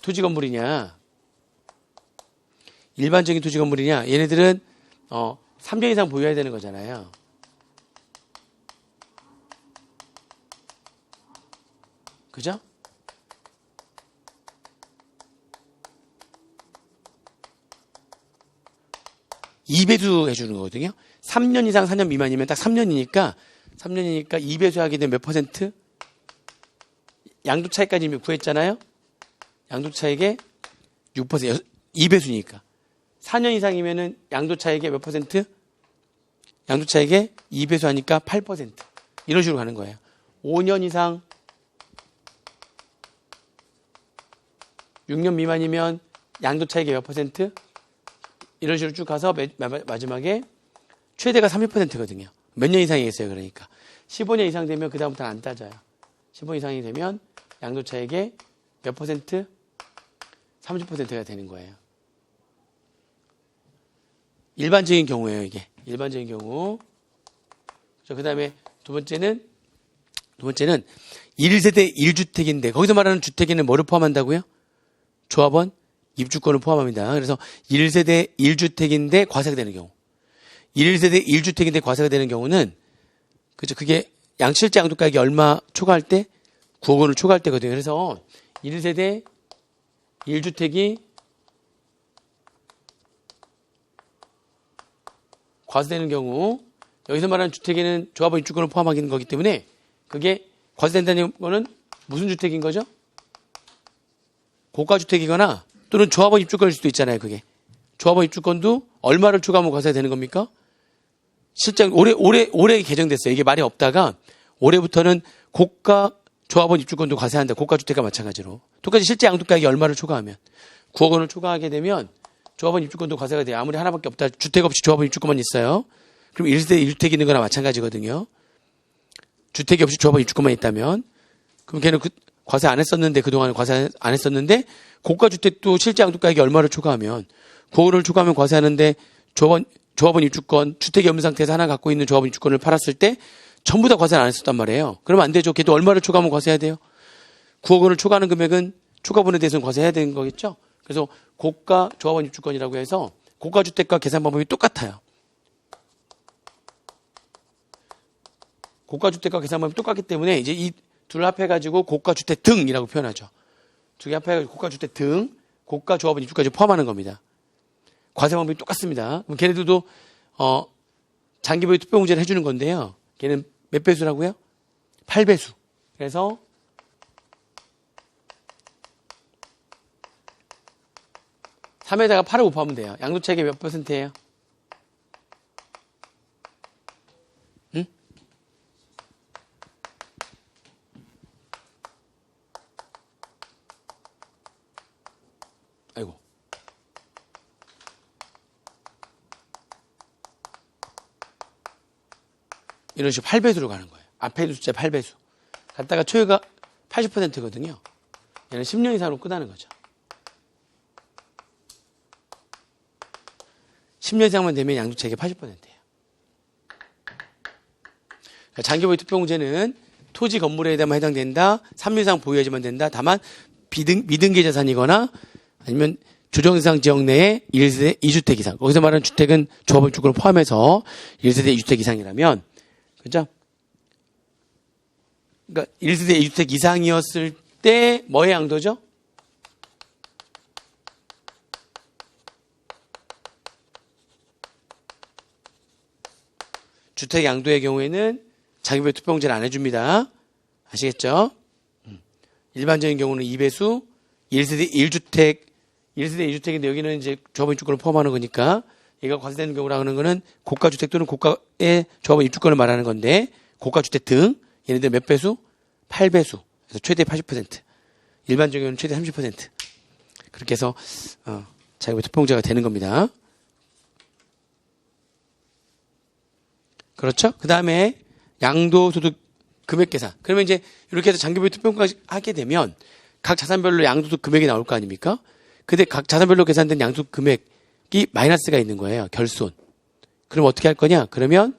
토지 건물이냐, 얘네들은 3년 이상 보유해야 되는 거잖아요. 그죠? (2배수) 해주는 거거든요. 3년 이상 4년 미만이면 딱 3년이니까 2배수 하게 되면 몇 퍼센트? 양도 차익까지 구했잖아요. 양도 차익의 6%, 2배수니까. 4년 이상이면은 양도 차익의 몇 퍼센트? 양도 차익의 2배수 하니까 8%. 이런 식으로 가는 거예요. 5년 이상 6년 미만이면 양도 차익의 몇 퍼센트? 이런 식으로 쭉 가서 마지막에 최대가 30%거든요. 몇 년 이상이겠어요, 그러니까. 15년 이상 되면 그다음부터는 안 따져요. 15년 이상이 되면 양도 차익의 몇 퍼센트? 30%가 되는 거예요. 일반적인 경우예요, 이게. 일반적인 경우. 그 다음에 두 번째는 1세대 1주택인데, 거기서 말하는 주택에는 뭐를 포함한다고요? 조합원 입주권을 포함합니다. 그래서 1세대 1주택인데 과세가 되는 경우. 1세대 1주택인데 과세가 되는 경우는 그죠? 그게 실제 양도가액이 얼마 초과할 때? 9억 원을 초과할 때거든요. 그래서 1세대 1주택이 과세되는 경우 여기서 말하는 주택에는 조합원 입주권을 포함하는 거기 때문에 그게 과세된다는 거는 무슨 주택인 거죠? 고가주택이거나 또는 조합원 입주권일 수도 있잖아요. 그게 조합원 입주권도 얼마를 초과하면 과세가 되는 겁니까? 실제 올해 개정됐어요. 이게 말이 없다가 올해부터는 고가 조합원 입주권도 과세한다. 고가주택과 마찬가지로 똑같이 실제 양도가액이 얼마를 초과하면 9억 원을 초과하게 되면 조합원 입주권도 과세가 돼요. 아무리 하나밖에 없다. 주택 없이 조합원 입주권만 있어요. 그럼 1세대 1주택이 있는 거나 마찬가지거든요. 주택이 없이 조합원 입주권만 있다면 그럼 걔는 과세 안 했었는데 그동안 과세 안 했었는데 고가주택도 실제 양도가액이 얼마를 초과하면 9억 원을 초과하면 과세하는데 조합원 입주권 주택이 없는 상태에서 하나 갖고 있는 조합원 입주권을 팔았을 때 전부 다 과세를 안 했었단 말이에요. 그러면 안 되죠. 걔도 얼마를 초과하면 과세해야 돼요? 9억 원을 초과하는 금액은 초과분에 대해서는 과세해야 되는 거겠죠. 그래서 고가 조합원 입주권이라고 해서 고가주택과 계산 방법이 똑같아요. 고가주택과 계산 방법이 똑같기 때문에 이제 이 둘 합해가지고 고가주택 등이라고 표현하죠. 두 개 합해가지고 고가주택 등, 고가 조합원 입주까지 포함하는 겁니다. 과세 방법이 똑같습니다. 그럼 걔네들도 장기보유 투표공제를 해주는 건데요. 걔는 몇 배수라고요? 8배수. 그래서 3에다가 8을 곱하면 돼요. 양도차익이 몇 %예요? 응? 아이고. 이런 식으로 8배수로 가는 거예요. 앞에 있는 숫자 8배수. 갔다가 초유가 80%거든요. 얘는 10년 이상으로 끄다는 거죠. 10년 이상만 되면 양도차익이 80%예요. 장기보유 투표공제는 토지 건물에 대해만 해당된다. 3년 이상 보유하지만 된다. 다만 미등기 자산이거나 아니면 조정상 지역 내에 1세대 2주택 이상. 거기서 말하는 주택은 조합원 입주권을 포함해서 1세대 2주택 이상이라면 그죠? 그러니까 1세대 2주택 이상이었을 때 뭐의 양도죠? 주택 양도의 경우에는 장기보유 투표공제를 안 해줍니다. 아시겠죠? 일반적인 경우는 2배수, 1세대 1주택, 1세대 2주택인데 여기는 이제 조합원 입주권을 포함하는 거니까 얘가 과세되는 경우라고 하는 거는 고가주택 또는 고가의 조합원 입주권을 말하는 건데 고가주택 등 얘네들 몇 배수? 8배수. 그래서 최대 80%. 일반적인 경우는 최대 30%. 그렇게 해서 장기보유 투표공제가 되는 겁니다. 그렇죠? 그 다음에 양도소득 금액 계산. 그러면 이제 이렇게 해서 장기보유 투표공제를 하게 되면 각 자산별로 양도소득 금액이 나올 거 아닙니까? 근데 각 자산별로 계산된 양도소득 금액이 마이너스가 있는 거예요. 결손. 그럼 어떻게 할 거냐? 그러면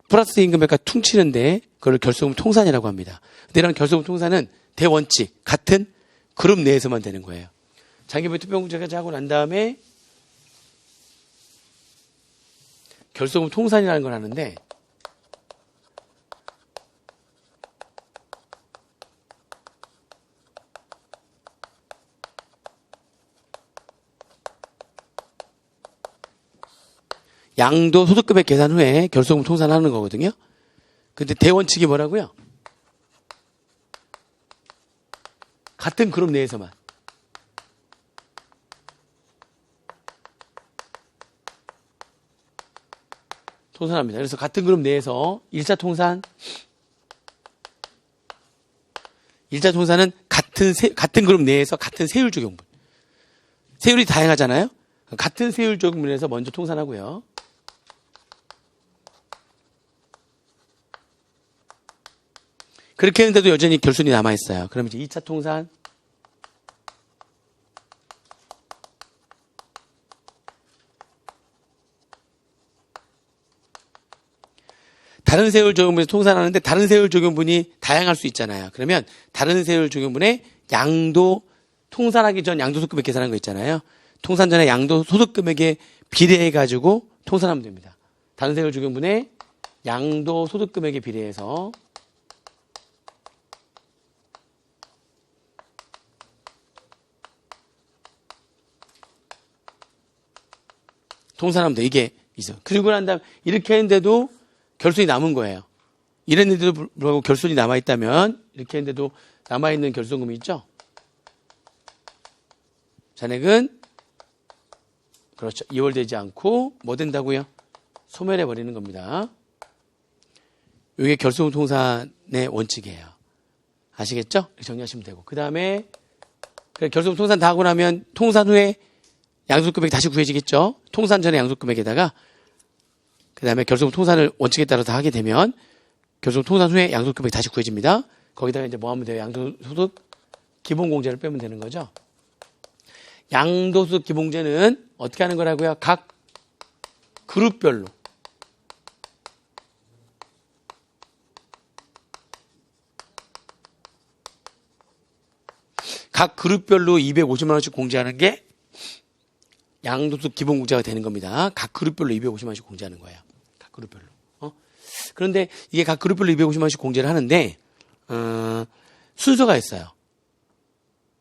플러스인 금액과 퉁치는데 그걸 결손금 통산이라고 합니다. 근데 이런 결손금 통산은 대원칙 같은 그룹 내에서만 되는 거예요. 장기보유 투표공제까지 하고 난 다음에 결손금 통산이라는 걸 하는데 양도 소득금액 계산 후에 결손금 통산하는 거거든요. 근데 대원칙이 뭐라고요? 같은 그룹 내에서만. 통산합니다. 그래서 같은 그룹 내에서 1차 통산은 같은 그룹 내에서 같은 세율 적용분. 세율이 다양하잖아요. 같은 세율 적용분에서 먼저 통산하고요. 그렇게 했는데도 여전히 결손이 남아있어요. 그럼 이제 2차 통산. 다른 세율 적용분에서 통산하는데 다른 세율 적용분이 다양할 수 있잖아요. 그러면 다른 세율 적용분의 양도 통산하기 전 양도소득금액 계산한 거 있잖아요. 통산 전에 양도소득금액에 비례해가지고 통산하면 됩니다. 단세율 적용분의 양도소득금액에 비례해서 통산하면 돼. 이게 있어. 그리고 난 다음 이렇게 했는데도 결손이 남은 거예요. 이랬는데도 불구하고 결손이 남아있다면 이렇게 했는데도 남아있는 결손금이 있죠. 잔액은 그렇죠. 이월되지 않고 뭐 된다고요? 소멸해 버리는 겁니다. 이게 결손통산의 원칙이에요. 아시겠죠? 정리하시면 되고. 그 다음에 결손통산 다 하고 나면 통산 후에 양도소득금액이 다시 구해지겠죠? 통산 전에 양도소득금액에다가 그 다음에 결손통산을 원칙에 따라서 하게 되면 결손통산 후에 양도소득금액이 다시 구해집니다. 거기다가 이제 뭐 하면 돼요? 양도소득 기본공제를 빼면 되는 거죠. 양도소득 기본공제는 어떻게 하는 거라고요? 각 그룹별로 각 그룹별로 250만 원씩 공제하는 게 양도소득 기본공제가 되는 겁니다. 각 그룹별로 250만 원씩 공제하는 거예요. 각 그룹별로. 그런데 이게 각 그룹별로 250만 원씩 공제를 하는데 순서가 있어요.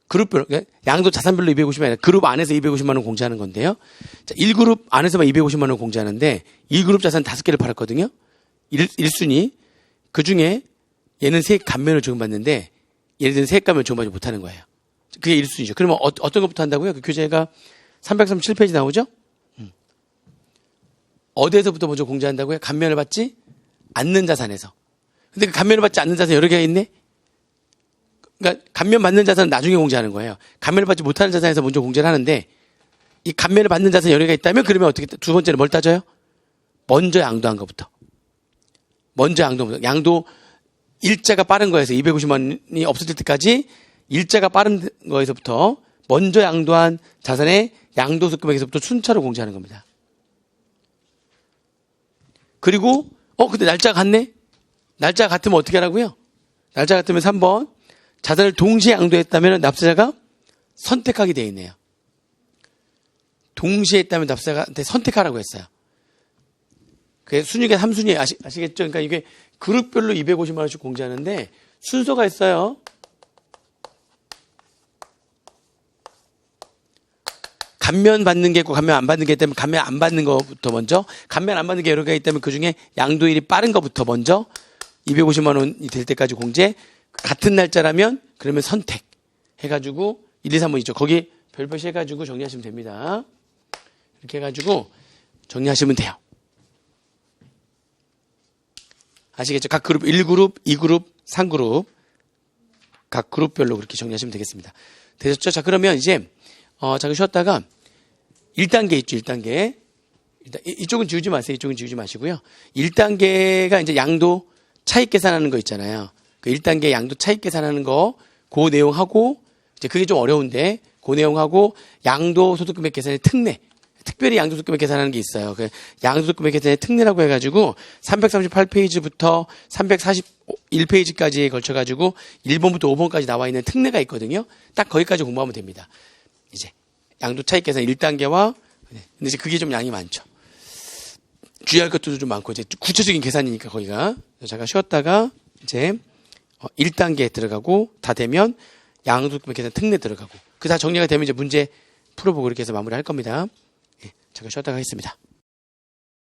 그룹별로, 양도 자산별로 250만 원 아니라 그룹 안에서 250만 원 공제하는 건데요. 자, 1그룹 안에서만 250만 원 공제하는데 1그룹 자산 5개를 팔았거든요. 1순위. 그 중에 얘는 세액 감면을 적용받는데 얘네들은 세액 감면을 적용받지 못하는 거예요. 그게 1순위죠. 그러면 어떤 것부터 한다고요? 그 교재가 337페이지 나오죠? 어디에서부터 먼저 공제한다고요? 감면을 받지 않는 자산에서. 근데 그 감면을 받지 않는 자산 여러 개가 있네? 그러니까 감면 받는 자산은 나중에 공제하는 거예요. 감면을 받지 못하는 자산에서 먼저 공제를 하는데 이 감면을 받는 자산 여러 개가 있다면 그러면 어떻게 두 번째는 뭘 따져요? 먼저 양도한 것부터. 먼저 양도부터. 양도 일자가 빠른 거에서 250만 원이 없어질 때까지 일자가 빠른 거에서부터 먼저 양도한 자산의 양도소득금액에서부터 순차로 공제하는 겁니다. 그리고 근데 날짜가 같네? 날짜가 같으면 어떻게 하라고요? 날짜가 같으면 3번 자산을 동시에 양도했다면 납세자가 선택하게 되어 있네요. 동시에 했다면 납세자한테 선택하라고 했어요. 그게 순위가 3순위 아시겠죠? 그러니까 이게 그룹별로 250만 원씩 공제하는데 순서가 있어요. 감면 받는 게 있고 감면 안 받는 게 있다면 감면 안 받는 것부터 먼저, 감면 안 받는 게 여러 개가 있다면 그중에 양도일이 빠른 것부터 먼저 250만 원이 될 때까지 공제, 같은 날짜라면 그러면 선택 해가지고 1, 2, 3번 있죠. 거기 별표시 해가지고 정리하시면 됩니다. 이렇게 해가지고 정리하시면 돼요. 아시겠죠? 각 그룹 1그룹, 2그룹, 3그룹 각 그룹별로 그렇게 정리하시면 되겠습니다. 되셨죠? 자, 그러면 이제 잠깐 쉬었다가 1단계 있죠. 1단계. 이쪽은 지우지 마세요. 이쪽은 지우지 마시고요. 1단계가 이제 양도 차익 계산하는 거 있잖아요. 그 1단계 양도 차익 계산하는 거, 그 내용하고, 이제 그게 좀 어려운데, 그 내용하고 양도소득금액 계산의 특례, 특별히 양도소득금액 계산하는 게 있어요. 그 양도소득금액 계산의 특례라고 해가지고 338페이지부터 341페이지까지에 걸쳐가지고 1번부터 5번까지 나와 있는 특례가 있거든요. 딱 거기까지 공부하면 됩니다. 이제 양도 차익 계산 1단계와 근데 이제 그게 좀 양이 많죠. 주의할 것도 좀 많고 이제 구체적인 계산이니까 거기가 잠깐 쉬었다가 이제 1단계 들어가고 다 되면 양도소득금액 계산 특례 들어가고 그 다 정리가 되면 이제 문제 풀어보고 이렇게 해서 마무리할 겁니다. 잠깐 쉬었다가 하겠습니다.